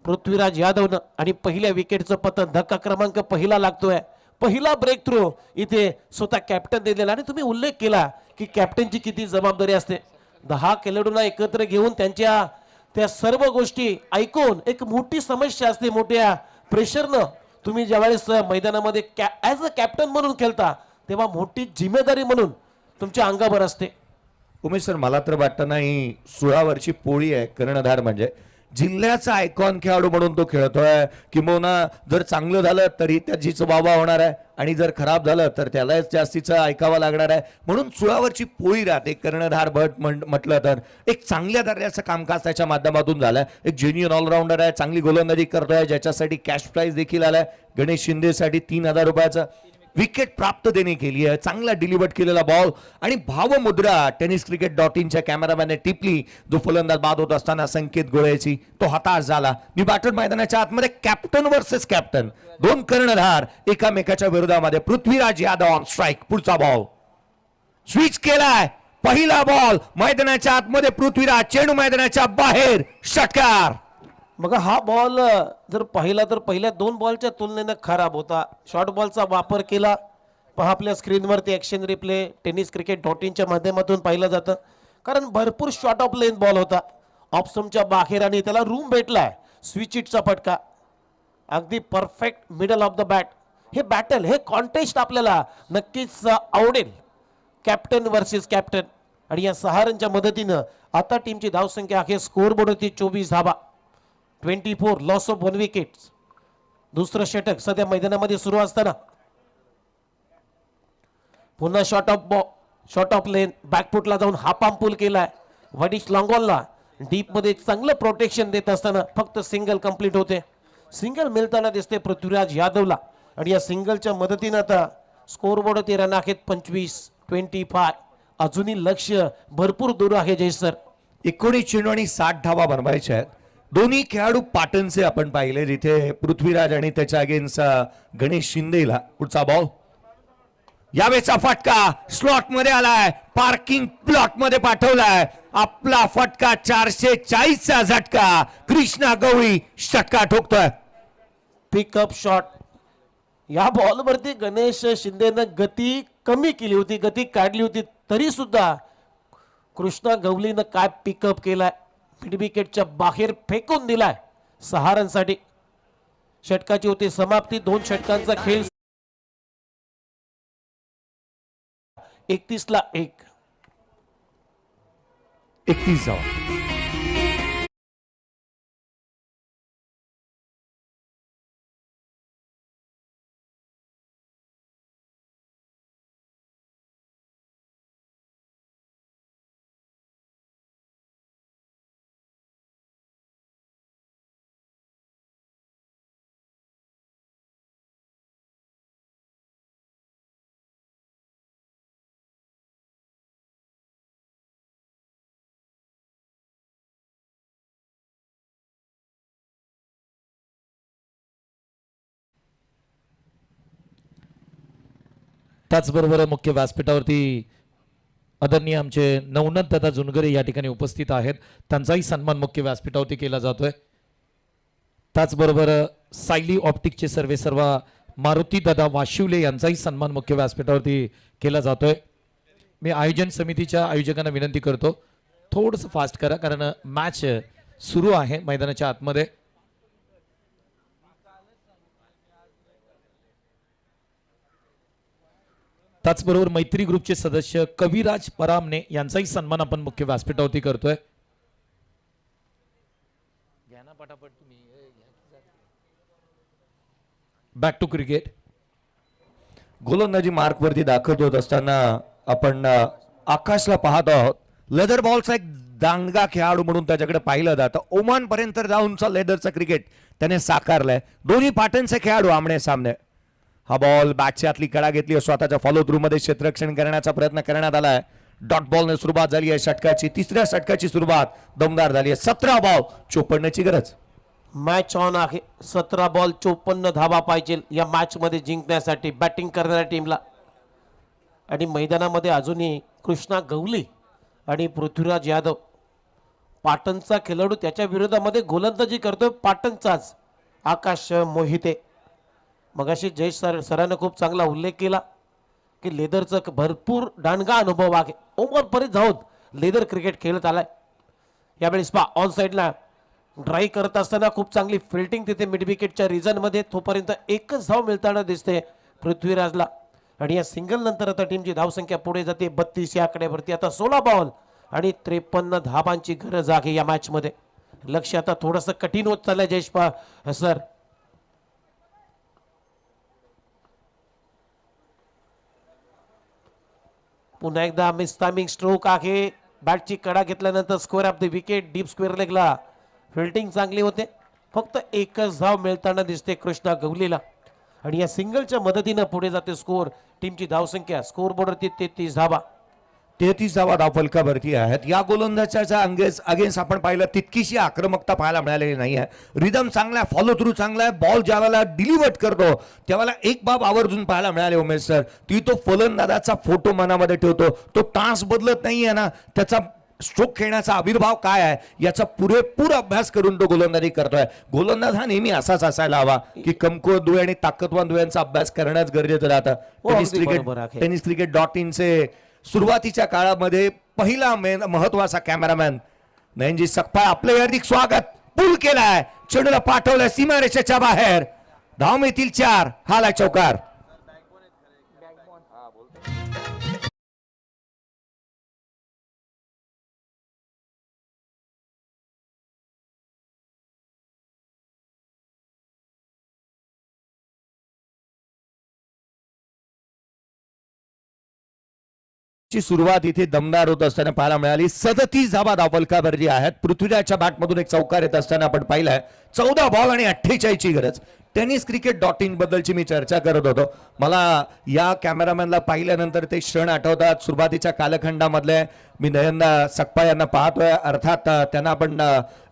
पृथ्वीराज यादवनं. आणि पहिल्या विकेटचं पतन, धक्का क्रमांक पहिला लागतोय. पहिला ब्रेक थ्रू इथे स्वतः कॅप्टन दिलेला. आणि तुम्ही उल्लेख केला की कॅप्टनची किती जबाबदारी असते. 10 खेळाडूंना एकत्र घेऊन त्यांच्या त्या सर्व गोष्टी ऐकून एक मोठी समस्या असते. मोठ्या प्रेशरनं तुम्ही ज्यावेळेस मैदानामध्ये ॲज अ कॅप्टन म्हणून खेळता तेव्हा मोठी जिम्मेदारी म्हणून तुमच्या अंगावर असते. उमेश सर, मला तर वाटतं ना ही 16 वर्षी पोळी आहे कर्णधार म्हणजे, जिल्ह्याचा आयकॉन खेळाडू म्हणून तो खेळतोय. किंबहुना जर चांगलं झालं तरी त्याचीच वावा होणार आहे आणि जर खराब झालं तर त्यालाच जास्तीचं ऐकावं लागणार आहे. म्हणून सुळावरची पोळी राहते कर्णधार भट म्हटलं तर एक चांगल्या दर्जाचं कामकाज त्याच्या माध्यमातून झालंय. एक जेन्युइन ऑलराऊंडर आहे, चांगली गोलंदाजी करतोय, ज्याच्यासाठी कॅश प्राइज देखील आलाय. गणेश शिंदेसाठी 3,000 रुपयाचं विकेट प्राप्त देणे केली आहे. चांगला डिलिव्हर्ड केलेला बॉल आणि भावमुद्रा tenniscricket.inच्या कॅमेरामॅनने टिपली. जो फलंदाज बाद होत असताना संकेत गोळ्याची तो हताश झाला. मी बॅटर मैदानाच्या आतमध्ये कॅप्टन वर्सेस कॅप्टन, दोन कर्णधार एकामेकाच्या विरोधामध्ये. Prithviraj Yadav on strike. पुढचा बॉल स्विच केलाय. पहिला बॉल मैदानाच्या आतमध्ये, पृथ्वीराज चेंडू मैदानाच्या बाहेर, षटकार. मग हा बॉल जर पाहिला तर पहिल्या 2 बॉलच्या तुलनेनं खराब होता. शॉर्ट बॉलचा वापर केला. पहा आपल्या स्क्रीनवरती ॲक्शन रिप्ले tenniscricket.inच्या माध्यमातून पाहिलं जातं. कारण भरपूर शॉर्ट ऑफ लेन बॉल होता ऑफ स्टंपच्या बाहेर आणि त्याला रूम भेटलाय. स्विच इटचा फटका अगदी perfect middle of the bat. हे बॅटल, हे कॉन्टेस्ट आपल्याला नक्कीच आवडेल. Captain versus captain. आणि या 6 रनच्या मदतीनं आता टीमची धावसंख्या आहे स्कोअरबोर्डवरती 24 धावा, 24 लॉस ऑफ 1 विकेट. दुसरं षटक सध्या मैदानामध्ये सुरू असताना पुन्हा शॉर्ट ऑफ लेन बॅकफुटला जाऊन हा पाम पूल केलाय. वडिश लॉंगॉलला डीप मध्ये चांगलं प्रोटेक्शन देत असताना फक्त सिंगल कंप्लीट होते. सिंगल मिळताना दिसते पृथ्वीराज यादवला आणि या सिंगलच्या मदतीनं आता स्कोअरबोर्डवरती रन आहेत 25. अजूनही लक्ष भरपूर दूर आहे जय सर. 19 चेंडू आणि 60 धावा बनवायच्या आहेत. दोन्ही खेळाडू पाटणचे आपण पाहिले, जिथे पृथ्वीराज आणि त्याच्या अगेन्स्ट गणेश शिंदेला. पुढचा बॉल यावेळेचा फटका स्लॉट मध्ये आलाय, पार्किंग प्लॉट मध्ये पाठवलाय. आपला फटका 440चा झटका. कृष्णा गवळी षटका ठोकतोय. Pickup shot. या बॉलवरती गणेश शिंदेनं गती कमी केली होती, गती काढली होती, तरी सुद्धा कृष्णा गवलीनं काय पिकअप केलाय. मिड विकेटच्या बाहेर फेकून दिलाय 6 रनसाठी. षटकाची होती समाप्ती. 2 षटकांचा खेळ. 31 ला 1. 31 धावा. त्याचबरोबर मुख्य व्यासपीठावरती आदरणीय आमचे नवनाथ दादा जुनगरे या ठिकाणी उपस्थित आहेत. त्यांचाही सन्मान मुख्य व्यासपीठावरती केला जातोय. त्याचबरोबर सायली ऑप्टिकचे सर्वेसर्वा मारुती दादा वाशिवले यांचाही सन्मान मुख्य व्यासपीठावरती केला जातोय. मी आयोजन समितीच्या आयोजकांना विनंती करतो, थोडंसं फास्ट करा, कारण मॅच सुरू आहे मैदानाच्या आतमध्ये. त्याचबरोबर मैत्री ग्रुपचे सदस्य कविराज परामने यांचाही सन्मान आपण मुख्य व्यासपीठावरती करतोय. Back to cricket. गोलंदाजी मार्क वरती दाखल होत असताना आपण आकाशला पाहत आहोत. लेदर बॉलचा एक दांडगा खेळाडू म्हणून त्याच्याकडे पाहिलं जातं. ओमान पर्यंत जाऊनचा लेदरचा क्रिकेट त्याने साकारलाय. दोन्ही पाटणचे खेळाडू आमने सामने. हा बॉल बॅटच्या आतली कडा घेतली, स्वतःच्या फॉलो थ्रू मध्ये क्षेत्ररक्षण करण्याचा प्रयत्न करण्यात आलाय. डॉट बॉलने सुरुवात झाली आहे षटकाची. 3ऱ्या षटकाची सुरुवात दमदार झाली आहे. 17 बॉल 54ची गरज. मॅच ऑन आहे. 17 बॉल 54 धावा पाहिजे या मॅच मध्ये जिंकण्यासाठी बॅटिंग करणाऱ्या टीमला. आणि मैदानामध्ये अजूनही कृष्णा गवली आणि पृथ्वीराज यादव पाटणचा खेळाडू त्याच्या विरोधामध्ये गोलंदाजी करतोय पाटणचाच आकाश मोहिते. मगाशी जय सरांनी खूप चांगला उल्लेख केला की लेदरचा भरपूर दांडगा अनुभव आहे. ओव्हरपर्यंत जाऊन लेदर क्रिकेट खेळत आलाय. यावेळी स्पा ऑन साईडला ड्राईव्ह करत असताना खूप चांगली फिल्डिंग तिथे मिड विकेटच्या रिजन मध्ये. तोपर्यंत एकच धाव मिळताना दिसते पृथ्वीराजला. आणि या सिंगल नंतर आता टीमची धावसंख्या पुढे जाते 32 या आकड्यावरती. आता 16 बॉल आणि 53 धावांची गरज आहे या मॅच मध्ये. लक्ष आता थोडंसं कठीण होत चाललंय जयेश सर. पुन्हा एकदा मिस टायमिंग स्ट्रोक आहे. बॅटची कडा घेतल्यानंतर square off the wicket deep square लेगला फिल्डिंग चांगली होते. फक्त एकच धाव मिळताना दिसते कृष्णा गवलीला आणि या सिंगलच्या मदतीनं पुढे जाते स्कोर. टीमची धावसंख्या स्कोर बोर्डवरती 33 धावा. 33 धावा धावफलकावरती आहेत. या गोलंदाजाच्या अगेन्स्ट आपण पाहिलं तितकीशी आक्रमकता पाहायला मिळालेली नाही आहे. रिदम चांगला आहे, फॉलो थ्रू चांगला आहे. बॉल ज्यावेळेला डिलिव्हर करतो त्यावेळेला एक बाब आवर्जून पाहायला मिळाले उमेश सर, ती तो फलंदाजाचा फोटो मनामध्ये ठेवतो. तो टास बदलत नाहीये ना, त्याचा स्ट्रोक खेळण्याचा आविर्भाव काय आहे याचा पुरेपूर अभ्यास करून तो गोलंदाजी करतोय. गोलंदाज हा नेहमी असाच असायला हवा की कमकुवत दुवे आणि ताकदवान दुव्यांचा अभ्यास करणंच गरजेचं राहतं. टेनिस क्रिकेट .in चे सुरुवातीच्या काळामध्ये पहिला महत्वाचा कॅमेरामॅन नयनजी सकपाळ आपले हार्दिक स्वागत. पूल केलाय, चेंडूला पाठवलंय सीमारेषेच्या बाहेर. धाव मिळतील 4. हाला चौकार. ची सुरुवात इथे दमदार होत असताना पाहायला मिळाली. 37 धावा धावफलकावरती आहेत. पृथ्वीराजच्या बॅटमधून एक चौकार येत असताना आपण पाहिलाय. 14 बॉल आणि 48 ची गरज. टेनिस क्रिकेट .in बद्दलची मी चर्चा करत होतो. मला या कॅमेरामॅनला पाहिल्यानंतर ते क्षण आठवतात सुरुवातीच्या कालखंडामधले. मी नयन सकपाळ यांना पाहतोय, अर्थात त्यांना आपण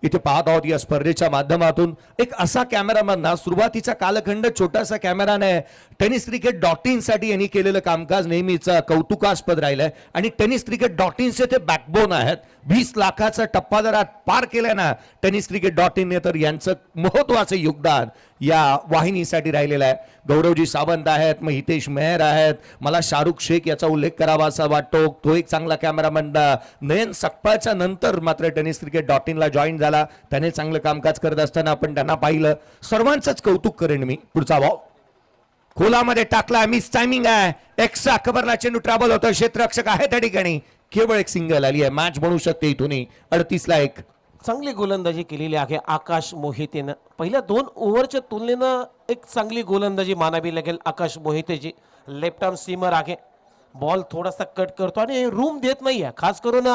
इथे पाहत आहोत या स्पर्धेच्या माध्यमातून. एक असा कॅमेरामॅन ना, सुरुवातीचा कालखंड छोटासा कॅमेराने टेनिस क्रिकेट .in साठी यांनी केलेलं कामकाज नेहमीच कौतुकास्पद राहिलंय. आणि टेनिस क्रिकेट .in चे ते बॅकबोन आहेत. 20 लाखाचा टप्पा जर पार केलाय ना टेनिस क्रिकेट .in ने, तर यांचं महत्वाचं योगदान या वाहिनीसाठी राहिलेलं आहे. गौरवजी सावंत आहेत, मग हितेश मेहर आहेत. मला शाहरुख शेख याचा उल्लेख करावा असा वाटतो. तो एक चांगला कॅमेरामॅन. नयन सकपाळच्या नंतर मात्र टेनिस क्रिकेट .in ला जॉईन झाला. त्याने चांगलं कामकाज करत असताना आपण त्यांना पाहिलं. सर्वांचंच कौतुक करेन मी. पुढचा बॉल खोलामध्ये टाकला, मिस टायमिंग आहे. एक्स्ट्रा कव्हरला चेंडू ट्रॅव्हल होतं. क्षेत्ररक्षक आहे त्या ठिकाणी. केवळ एक सिंगल आली आहे. मॅच बनवू शकते इथून 38 ला 1. चांगली गोलंदाजी केलेली आहे आकाश मोहितेनं. पहिल्या 2 ओव्हरच्या तुलनेनं एक चांगली गोलंदाजी मानावी लागेल आकाश मोहितेची. लेफ्ट आर्म सीमर आहे. बॉल थोडासा कट करतो आणि रूम देत नाहीये. खास करून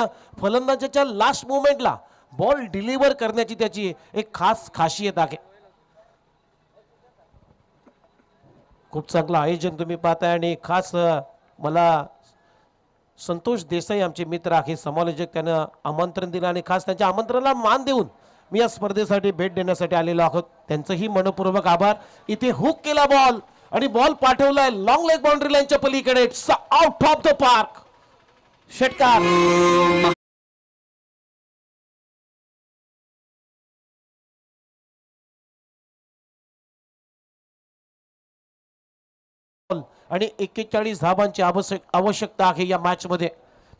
फलंदाजाच्या लास्ट मोमेंटला बॉल डिलिव्हर करण्याची त्याची एक खास खासियत आहे. खूप चांगलं आयोजन तुम्ही पाहताय. आणि खास मला संतोष देसाई आमचे मित्र आहे, समालोचक, त्यांना आमंत्रण दिलं आणि खास त्यांच्या आमंत्रणाला मान देऊन मी या स्पर्धेसाठी भेट देण्यासाठी आलेलो आहोत. त्यांचंही मनपूर्वक आभार. इथे हुक केला बॉल आणि बॉल पाठवलाय लॉंग लेग बाउंड्री लाईनच्या पलीकडे. Out of the park. षटकार. आणि 41 धावांची आवश्यकता आहे या मॅच मध्ये.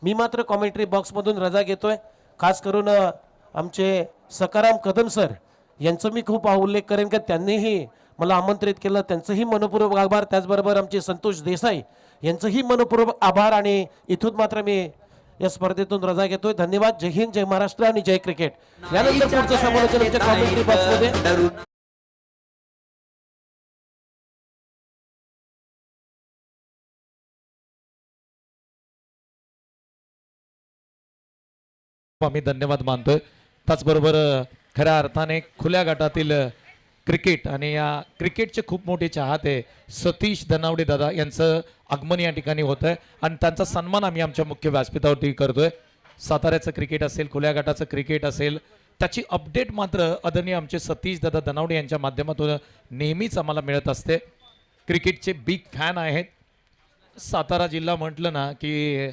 मी मात्र कॉमेंट्री बॉक्स मधून रजा घेतोय. खास करून आमचे सकाराम कदम सर यांचं मी खूप उल्लेख करेन की त्यांनीही मला आमंत्रित केलं. त्यांचंही मनपूर्वक आभार. त्याचबरोबर आमचे संतोष देसाई यांचंही मनपूर्वक आभार. आणि इथून मात्र मी या स्पर्धेतून रजा घेतोय. धन्यवाद. जय हिंद, जय महाराष्ट्र आणि जय क्रिकेट. यानंतर पुढचं समालोचन आमच्या कॉमेंट्री बॉक्स मध्ये. आम्ही धन्यवाद मानतोय. त्याचबरोबर खऱ्या अर्थाने खुल्या गटातील क्रिकेट आणि या क्रिकेटचे खूप मोठे चाहते सतीश धनावडे दादा यांचं आगमन या ठिकाणी होत आहे आणि त्यांचा सन्मान आम्ही आमच्या मुख्य व्यासपीठावरती करतोय. साताऱ्याचं क्रिकेट असेल, खुल्या गटाचं क्रिकेट असेल, त्याची अपडेट मात्र आदरणीय आमचे सतीश दादा धनावडे यांच्या माध्यमातून नेहमीच आम्हाला मिळत असते. क्रिकेटचे बिग फॅन आहेत. सातारा जिल्हा म्हटलं ना की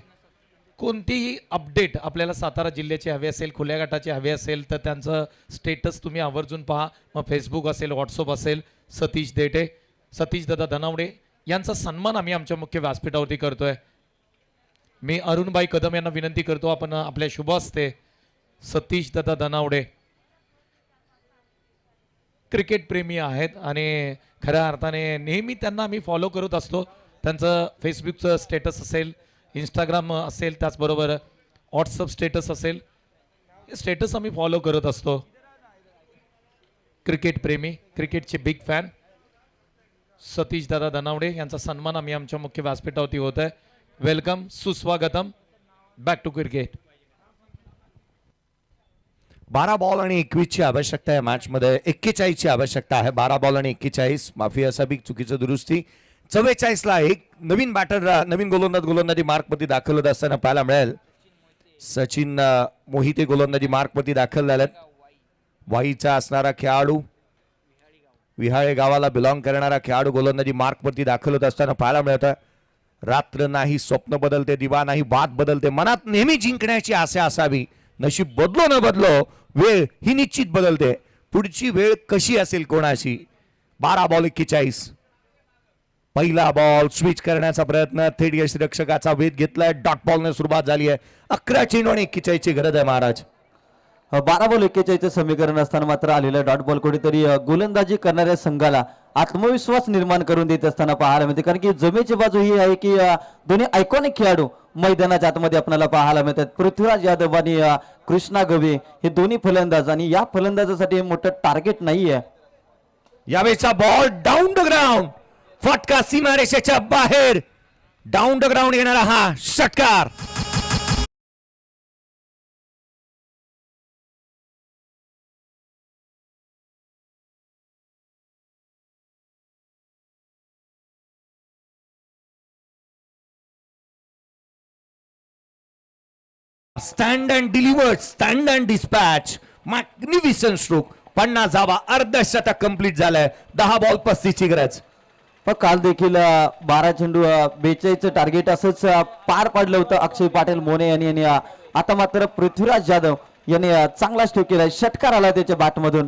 कोणतीही अपडेट आपल्याला सातारा जिल्ह्याची हवी असेल, खुल्या गटाची हवी असेल, तर त्यांचं स्टेटस तुम्ही आवर्जून पहा. मग फेसबुक असेल, व्हॉट्सअप असेल. सतीश देटे, सतीश दादा धनावडे यांचा सन्मान आम्ही आमच्या मुख्य व्यासपीठावरती करतोय. मी अरुणबाई कदम यांना विनंती करतो आपण आपल्या शुभ हस्ते सतीश दादा धनावडे क्रिकेट प्रेमी आहेत आणि खऱ्या अर्थाने नेहमी त्यांना आम्ही फॉलो करत असतो. त्यांचं फेसबुकचं स्टेटस असेल, इंस्टाग्राम असेल, त्याचबरोबर व्हॉट्सअप स्टेटस असेल, स्टेटस आम्ही फॉलो करत असतो. क्रिकेट प्रेमी, क्रिकेटचे बिग फॅन सतीश दादा धनावडे यांचा सन्मान आम्ही आमच्या मुख्य व्यासपीठावरती होत आहे. वेलकम, सुस्वागतम, बॅक टू क्रिकेट. 12 बॉल आणि 21 ची आवश्यकता आहे मॅच मध्ये. 41 ची आवश्यकता आहे. 12 बॉल आणि 41, माफी असावी चुकीचं दुरुस्ती. 44 ला एक नवीन बॅटर, नवीन गोलंदाजी मार्कवरती दाखल होत असताना पाहायला मिळेल. सचिन मोहिते गोलंदाजी मार्कवरती दाखल झालेत. वाईचा असणारा खेळाडू, विहाळे गावाला बिलॉंग करणारा खेळाडू गोलंदाजी मार्कवरती दाखल होत असताना पाहायला मिळतं. रात्र नाही स्वप्न बदलते, दिवा नाही बात बदलते. मनात नेहमी जिंकण्याची आशा असावी. नशीब बदलो न बदलो, वेळ ही निश्चित बदलते. पुढची वेळ कशी असेल कोणाशी. 12 बॉल 41. पहिला बॉल स्विच करण्याचा प्रयत्न, थेट यष्टिरक्षकाचा वेध घेतलाय. डॉट बॉलने सुरुवात झाली आहे. 11 चेंडू आणि 41 ची गरज आहे महाराज. 12 बॉल 41 समीकरण असताना मात्र आलेला डॉट बॉल कुठेतरी गोलंदाजी करणाऱ्या संघाला आत्मविश्वास निर्माण करून देत असताना पाहायला मिळते. कारण की जमेची बाजू ही आहे की दोन्ही आयकॉनिक खेळाडू मैदानाच्या आतमध्ये आपल्याला पाहायला मिळतात. पृथ्वीराज यादव आणि कृष्णा गवे हे दोन्ही फलंदाज, आणि या फलंदाजासाठी मोठं टार्गेट नाहीये. यावेळेचा बॉल डाऊन द ग्राउंड, फटका सीमारेषेच्या बाहेर. डाऊन द ग्राउंड येणारा हा षटकार. Stand and delivered, stand and dispatch, magnificent stroke. 50 धावा, अर्धशतक कंप्लीट झालंय. 10 बॉल 35 ची गरज. पण काल देखील 12 चेंडू 42चं टार्गेट असंच पार पाडलं होतं अक्षय पाटील मोने यांनी. आणि आता मात्र पृथ्वीराज यादव यांनी चांगला स्ट्रोक केलाय. षटकार आला त्याच्या बॅटमधून.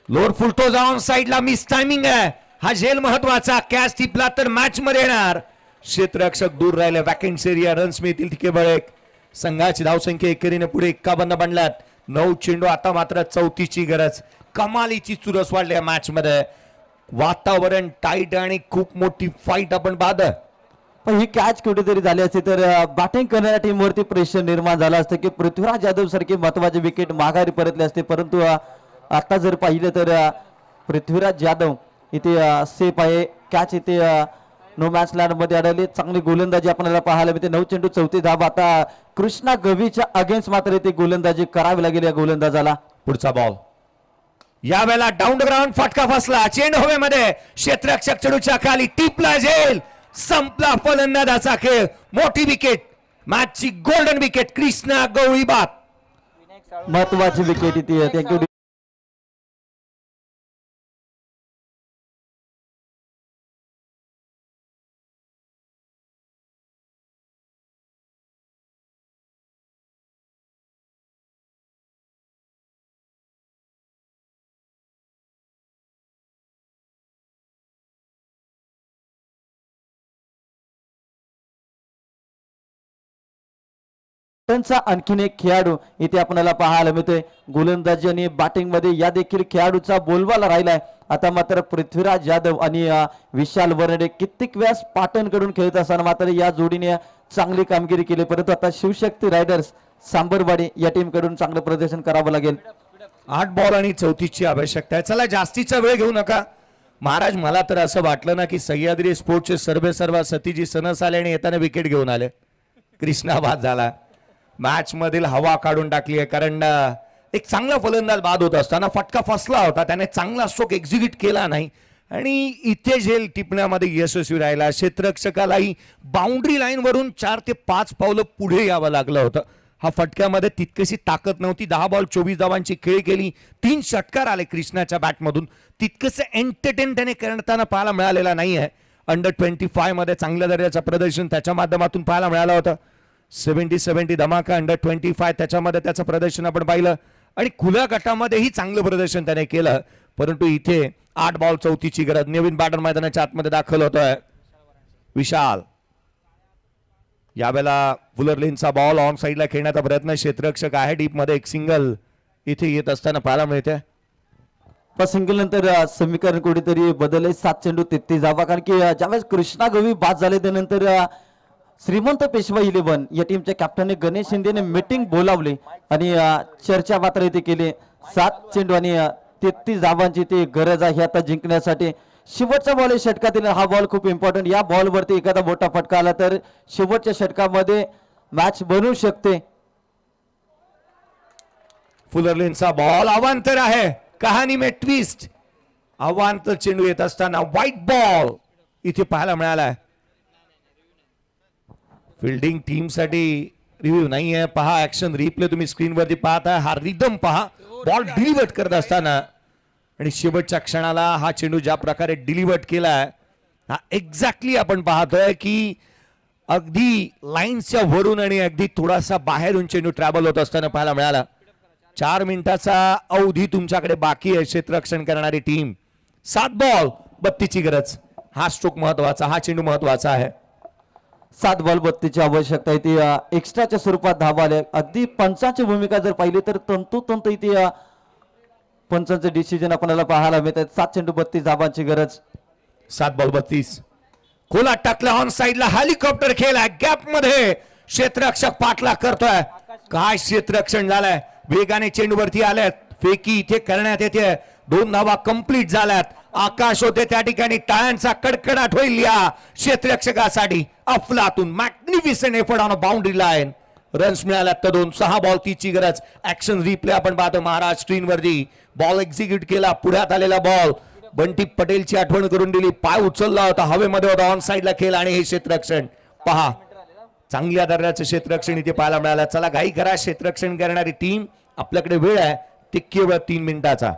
लोअर फुलटो जाऊन साईडला मिस टायमिंग आहे. हा झेल महत्वाचा. कॅच टिपला तर मॅच मध्ये येणार. क्षेत्ररक्षक दूर राहिले. वॅकन्सी एरिया, रन्स मिळतील ती केवळ एक. संघाची धावसंख्या एकेरीने पुढे 51 बनल्यात. 9 चेंडू, आता मात्र 34 ची गरज. कमालीची चुरस वाढली आहे मॅच मध्ये. वातावरण टाईट आणि खूप मोठी फाईट आपण पाहत. पण ही कॅच कुठेतरी झाली असती तर बॅटिंग करणाऱ्या टीमवरती प्रेशर निर्माण झालं असतं की पृथ्वीराज यादव सारखी महत्वाची विकेट माघारी परतले असते. परंतु आता जर पाहिलं तर पृथ्वीराज यादव इथे सेफ आहे. कॅच इथे नो मॅच लँड मध्ये अडवली. चांगली गोलंदाजी आपल्याला पाहायला मिळते. 9 चेंडू 34 धावा. आता कृष्णा गवीच्या अगेन्स्ट मात्र इथे गोलंदाजी करावी लागेल या गोलंदाजाला. पुढचा बॉल यावेळेला डाऊन द ग्राउंड, फटका फसला. चेंडू हवेमध्ये, क्षेत्ररक्षक चेंडूच्या खाली टिपला. झेल संपला फलंदाजाचा खेळ. मोठी विकेट, मॅचची गोल्डन विकेट. कृष्णा गवळी बाद. महत्वाची विकेट इथे. थँक्यू. त्यांचा आणखीन एक खेळाडू इथे आपल्याला पाहायला मिळतोय. गोलंदाजी आणि बॅटिंग मध्ये या देखील खेळाडूचा बोलबाला राहिलाय. आता मात्र पृथ्वीराज यादव आणि विशाल वरडे कित्येक वेळा पाटणकडून खेळत असताना मात्र या जोडीने चांगली कामगिरी केली. परंतु आता शिवशक्ती रायडर्स सांबरवाडी या टीम कडून चांगलं प्रदर्शन करावं लागेल. 8 बॉल आणि 34 ची आवश्यकता आहे. चला जास्तीचा वेळ घेऊ नका महाराज. मला तर असं वाटलं ना की सह्याद्री स्पोर्ट्सचे सर्व सतीजी सनस आले आणि येताना विकेट घेऊन आले. कृष्णा बाद झाला. मॅच मधील हवा काढून टाकली आहे. कारण एक चांगला फलंदाज बाद होत असताना फटका फसला होता. त्याने चांगला स्ट्रोक एक्झिक्यूट केला नाही आणि इथे झेल टिपण्यामध्ये यशस्वी राहिला. क्षेत्ररक्षकालाही बाउंड्री लाईन वरून 4 ते 5 पावलं पुढे यावं लागलं होतं. हा फटक्यामध्ये तितकीशी ताकद नव्हती. 10 बॉल 24 धावांची खेळी केली. 3 षटकार आले कृष्णाच्या बॅटमधून. तितकंसं एंटरटेन त्याने करताना पाहायला मिळालेला नाही आहे. अंडर 25 मध्ये चांगल्या दर्जाचं प्रदर्शन त्याच्या माध्यमातून पाहायला मिळालं होतं. 70 धमाका अंडर 25 त्याच्यामध्ये त्याचं प्रदर्शन आपण पाहिलं. आणि खुल्या गटामध्येही चांगलं प्रदर्शन त्याने केलं. परंतु इथे 8 बॉल 34 ची गरज. नवीन बॅटर मैदानाच्या आतमध्ये दाखल होतोय विशाल. यावेळेला फुलरलिनचा बॉल ऑन साईडला खेळण्याचा प्रयत्न. क्षेत्ररक्षक आहे डीप मध्ये. एक सिंगल इथे येत असताना पाहायला मिळते. सिंगल नंतर समीकरण कुठेतरी बदलले. 7 चेंडू 33 धावा. कारण की ज्यावेळेस कृष्णा गवी बाद झाले त्यानंतर श्रीमंत पेशवा 11 या टीमच्या कॅप्टनने गणेश शिंदेने मीटिंग बोलावली आणि चर्चा मात्र इथे केली. 7 चेंडू आणि 33 धावांची ती गरज आहे आता जिंकण्यासाठी. शेवटचा बॉल आहे षटकातील, हा बॉल खूप इम्पॉर्टंट. या बॉलवरती एखादा मोठा फटका आला तर शेवटच्या षटकामध्ये मॅच बनू शकते. फुलरलेनचा बॉल अवांतर आहे, कहाणी में ट्विस्ट. अवांतर चेंडू येत असताना व्हाईट बॉल इथे पाहायला मिळाला. फिल्डिंग टीम साठी रिव्ह्यू नाहीये. पहा ऍक्शन रिप्ले तुम्ही स्क्रीनवरती पाहताय. हा रिदम पहा, बॉल डिलिव्हर्ट करत असताना आणि शेवटच्या क्षणाला हा चेंडू ज्या प्रकारे डिलिव्हर्ट केलाय, हा एक्झॅक्टली आपण पाहतोय की अगदी लाईन्सच्या वरून आणि अगदी थोडासा बाहेरून चेंडू ट्रॅव्हल होत असताना पाहायला मिळाला. 4 मिनिटाचा अवधी तुमच्याकडे बाकी आहे क्षेत्ररक्षण करणारी टीम. 7 बॉल 32 ची गरज. हा स्ट्रोक महत्वाचा, हा चेंडू महत्वाचा आहे. 7 बॉल 32 ची आवश्यकता आहे. ती एक्स्ट्राच्या स्वरूपात धावा आल्या. अगदी पंचांची भूमिका जर पाहिली तर तंतोतंत इथे पंचांचे डिसिजन आपल्याला पाहायला मिळतात. 7 चेंडू 32 धावांची गरज. 7 बॉल 32. खोला टाकला ऑन साइडला, हेलिकॉप्टर खेळलाय गॅप मध्ये. क्षेत्ररक्षक पाठलाग करतोय. काय क्षेत्ररक्षण झालंय. वेगाने चेंडूवरती आल्यात. फेकी इथे करण्यात येते. 2 धावा कंप्लीट झाल्यात. आकाश होते त्या ठिकाणी. टाळ्यांचा कडकडाट होईल या क्षेत्ररक्षकासाठी. अफलातून magnificent effort on a boundary line. Runs मिळाल्यात तर 2. 6 बॉल 30 ची गरज. ऍक्शन रिप्ले आपण पाहतो महाराज स्क्रीनवरती. बॉल एक्झिक्यूट केला, पुढ्यात आलेला बॉल. बंटी पटेलची आठवण करून दिली. पाय उचलला होता, हवेमध्ये होता, ऑन साइडला खेळ आणि हे क्षेत्ररक्षण पहा. चांगल्या दर्जाचं क्षेत्ररक्षण इथे पाहायला मिळालं. चला घाई करा, क्षेत्ररक्षण करणारी टीम. आपल्याकडे वेळ आहे ते केवळ 3 मिनिटाचा.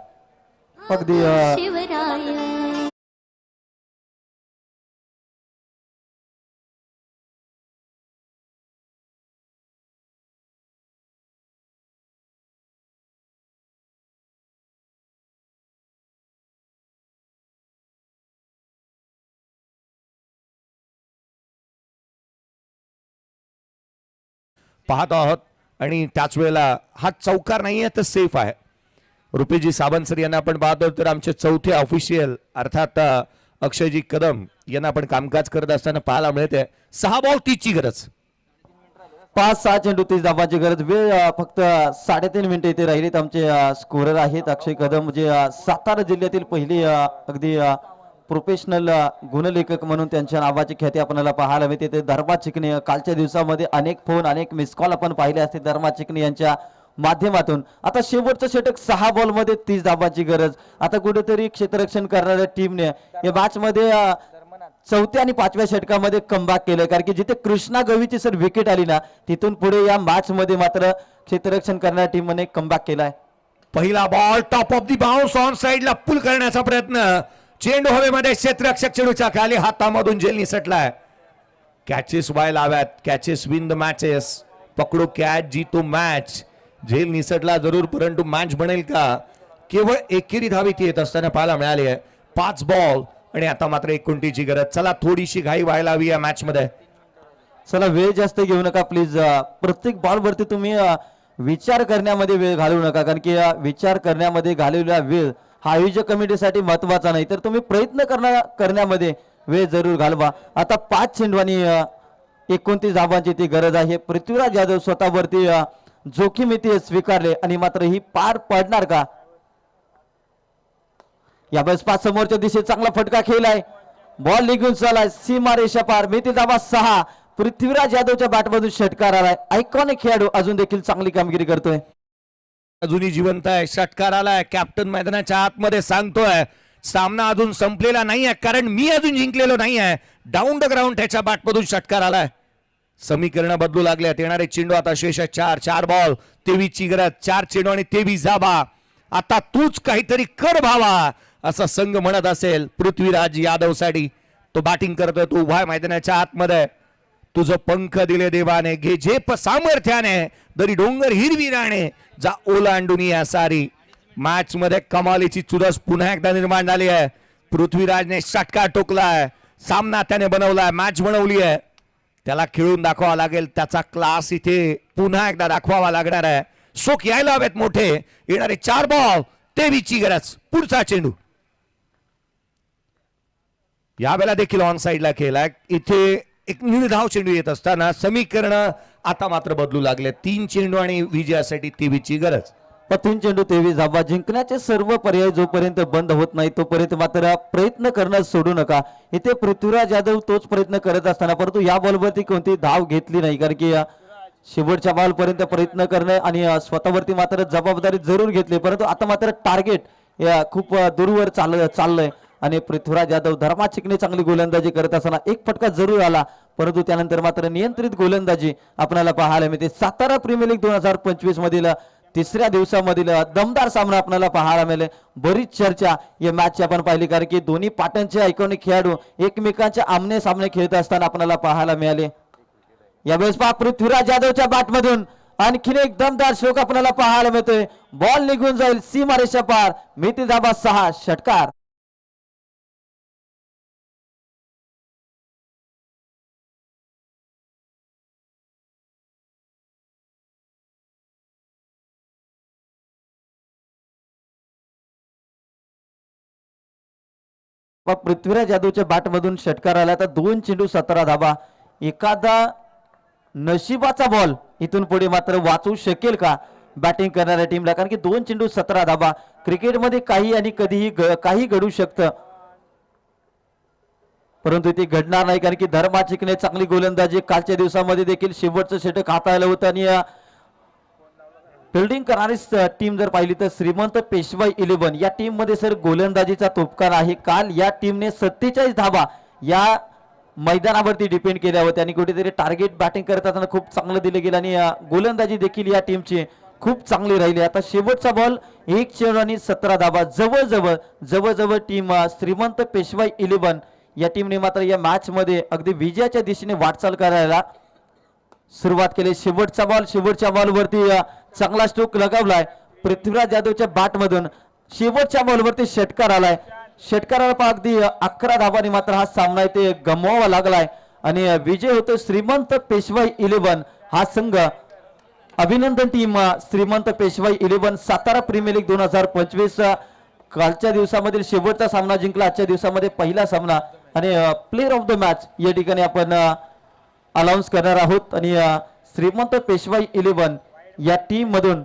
अगदी पाहत आहोत आणि त्याच वेळेला हा चौकार नाहीये तर सेफ आहे. रुपेजी सावंत सर यांना आपण पाहतो तर आमचे चौथे ऑफिशियल अर्थात अक्षयजी कदम यांना आपण कामकाज करत असताना पाहायला मिळते. 6 बॉल 30 ची गरज. 5-6 चेंडू 30 धावांची गरज. वेळ फक्त 3.5 मिनिटे इथे राहिलीत. आमचे स्कोरर आहेत अक्षय कदम, जे सातारा जिल्ह्यातील पहिली अगदी प्रोफेशनल गुणलेखक म्हणून त्यांच्या नावाची ख्याती आपल्याला पाहायला मिळते. ते धर्मा चिकणे. कालच्या दिवसामध्ये अनेक फोन, अनेक मिस कॉल आपण पाहिले असते धर्मा चिकणे यांच्या माध्यमातून. आता शेवटचं षटक 6 बॉल मध्ये 30 धावांची गरज. आता कुठेतरी क्षेत्ररक्षण करणाऱ्या टीमने या मॅच मध्ये 4थ्या आणि 5व्या षटकामध्ये कमबॅक केलं. कारण की जिथे कृष्णा गवीची सर विकेट आली ना, तिथून पुढे या मॅच मध्ये मात्र क्षेत्ररक्षण करणाऱ्या टीमने कमबॅक केलाय. पहिला ball top of the bounce on साइडला पुल करण्याचा प्रयत्न. चेंडू हवेमध्ये, क्षेत्ररक्षक चेंडूच्या खाली हातामधून झेल निसटलाय. कॅचेस व्हायला हव्यात. Catches win the matches. पकडो कॅच जीतो मॅच. झेल निसटला जरूर, परंतु मॅच बनेल का. केवळ एकेरी धावीत येत असताना पाहायला मिळाली आहे. 5 बॉल आणि आता मात्र 29 ची गरज. चला थोडीशी घाई व्हायला हवी या मॅच मध्ये. चला वेळ जास्त घेऊ नका प्लीज. प्रत्येक बॉल वरती तुम्ही विचार करण्यामध्ये वेळ घालवू नका. कारण की विचार करण्यामध्ये घालवलेला वेळ हा आयोजक कमिटीसाठी महत्वाचा नाही, तर तुम्ही प्रयत्न करण्यामध्ये वेळ जरूर घालवा. आता 5 चेंडू आणि 29 धावांची ती गरज आहे. पृथ्वीराज यादव स्वतःवरती जोखीम इथे स्वीकारले आणि मात्र ही पार पडणार का. यावेळेस 5 समोरच्या दिशेत चांगला फटका खेळलाय. बॉल निघून चालाय सीमा रेषा पार. मिती धावा 6. पृथ्वीराज यादवच्या बॅटमधून षटकार आलाय. आयकॉनिक खेळाडू अजून देखील चांगली कामगिरी करतोय. अजूनही जिवंत आहे. षटकार आलाय. कॅप्टन मैदानाच्या आतमध्ये सांगतोय सामना अजून संपलेला नाहीये, कारण मी अजून जिंकलेलो नाहीये. डाऊन द ग्राउंड त्याच्या बॅटमधून षटकार आलाय. समीकरण बदलू लागल्यात. येणारे चेंडू आता शेष 4 बॉल 23 ची गरज. 4 चेंडू आणि 23 धावा. आता तूच काहीतरी कर भावा असा संघ म्हणत असेल पृथ्वीराज यादव साठी. तो बॅटिंग करतोय. तो उभा मैदानाच्या आतमध्ये. तुझं पंख दिले देवाने, घे झेप सामर्थ्याने, दरी डोंगर हिरवी राणे, जा ओलांडून या सारी. मॅच मध्ये कमालीची चुरस पुन्हा एकदा निर्माण झाली आहे. पृथ्वीराजने षटकार टोकलाय. सामना त्याने बनवलाय. मॅच बनवली आहे. त्याला खेळून दाखवावा लागेल. त्याचा क्लास इथे पुन्हा एकदा दाखवावा लागणार आहे. शोक यायला हवेत मोठे. येणारे 4 बॉल 23 ची गरज. पुढचा चेंडू यावेळेला देखील ऑन साइडला खेळलाय. इथे एक निर्धाव चेंडू येत असताना समीकरण आता मात्र बदलू लागले. 3 चेंडू आणि विजयासाठी 23 ची गरज. तीन चेंडू 23 धावा. जिंकण्याचे सर्व पर्याय जोपर्यंत बंद होत नाही तोपर्यंत मात्र प्रयत्न करणं सोडू नका. इथे पृथ्वीराज यादव तोच प्रयत्न करत असताना परंतु या बॉलवरती कोणती धाव घेतली नाही, कारण की शेवटच्या बॉल पर्यंत प्रयत्न करणे आणि स्वतःवरती मात्र जबाबदारी जरूर घेतली, परंतु आता मात्र टार्गेट खूप दूरवर चाललंय आणि पृथ्वीराज यादव धर्मा चिकणे चांगली गोलंदाजी करत असताना एक फटका जरूर आला, परंतु त्यानंतर मात्र नियंत्रित गोलंदाजी आपल्याला पाहायला मिळते. सातारा प्रीमियर लीग 2025 मधील तिसऱ्या दिवसामधील दमदार सामना आपल्याला पाहायला मिळेल. बरीच चर्चा या मॅचची आपण पाहिली, कारण की दोन्ही पाट्यांचे आयकॉनिक खेळाडू एकमेकांच्या आमने सामने खेळत असताना आपल्याला पाहायला मिळाले. यावेळेस पहा पृथ्वीराज यादवच्या बॅटमधून आणखीन एक दमदार स्ट्रोक आपल्याला पाहायला मिळतोय. बॉल निघून जाईल सीमारेषा पार. मिळतील धाबा 6. षटकार. पृथ्वीराज यादवच्या बॅटमधून षटकार आला. तर 2 चेंडू 17 धाबा. एखादा नशिबाचा बॉल इथून पुढे मात्र वाचू शकेल का बॅटिंग करणाऱ्या टीमला, कारण की 2 चेंडू 17 धाबा. क्रिकेटमध्ये काही आणि कधीही काही घडू शकतं, परंतु ते घडणार नाही, कारण की धर्मा चिकणे चांगली गोलंदाजी कालच्या दिवसामध्ये देखील शेवटचं षटक हाताळलं होतं. आणि फिल्डिंग करणारी टीम जर पाहिली तर श्रीमंत पेशवाई 11 या टीम मध्ये सर गोलंदाजीचा तोपकार आहे. काल या टीमने 47 धाबा या मैदानावरती डिपेंड केल्या होत्या आणि कुठेतरी टार्गेट बॅटिंग करत असताना खूप चांगलं दिलं गेलं आणि गोलंदाजी देखील या टीमची खूप चांगली राहिली. आता शेवटचा बॉल 1 चेंडू आणि 17 धाबा. जवळजवळ टीम श्रीमंत पेशवाई 11 या टीमने मात्र या मॅच मध्ये अगदी विजयाच्या दिशेने वाटचाल करायला सुरुवात केली. शेवटच्या बॉलवरती चांगला स्ट्रोक लगावलाय पृथ्वीराज यादवच्या बॅटमधून. शेवटच्या बॉलवरती षटकार आलाय. षटकाराला अगदी 11 धावांनी मात्र हा सामना इथे गमवावा लागलाय आणि विजय होतो श्रीमंत पेशवाई 11 हा संघ. अभिनंदन टीम श्रीमंत पेशवाई 11 सातारा प्रीमियर लीग 2025 कालच्या दिवसामधील शेवटचा सामना जिंकला, आजच्या दिवसामध्ये पहिला सामना आणि प्लेयर ऑफ द मॅच या ठिकाणी आपण अनाउन्स करणार आहोत. आणि श्रीमंत पेशवाई 11 या टीम मधून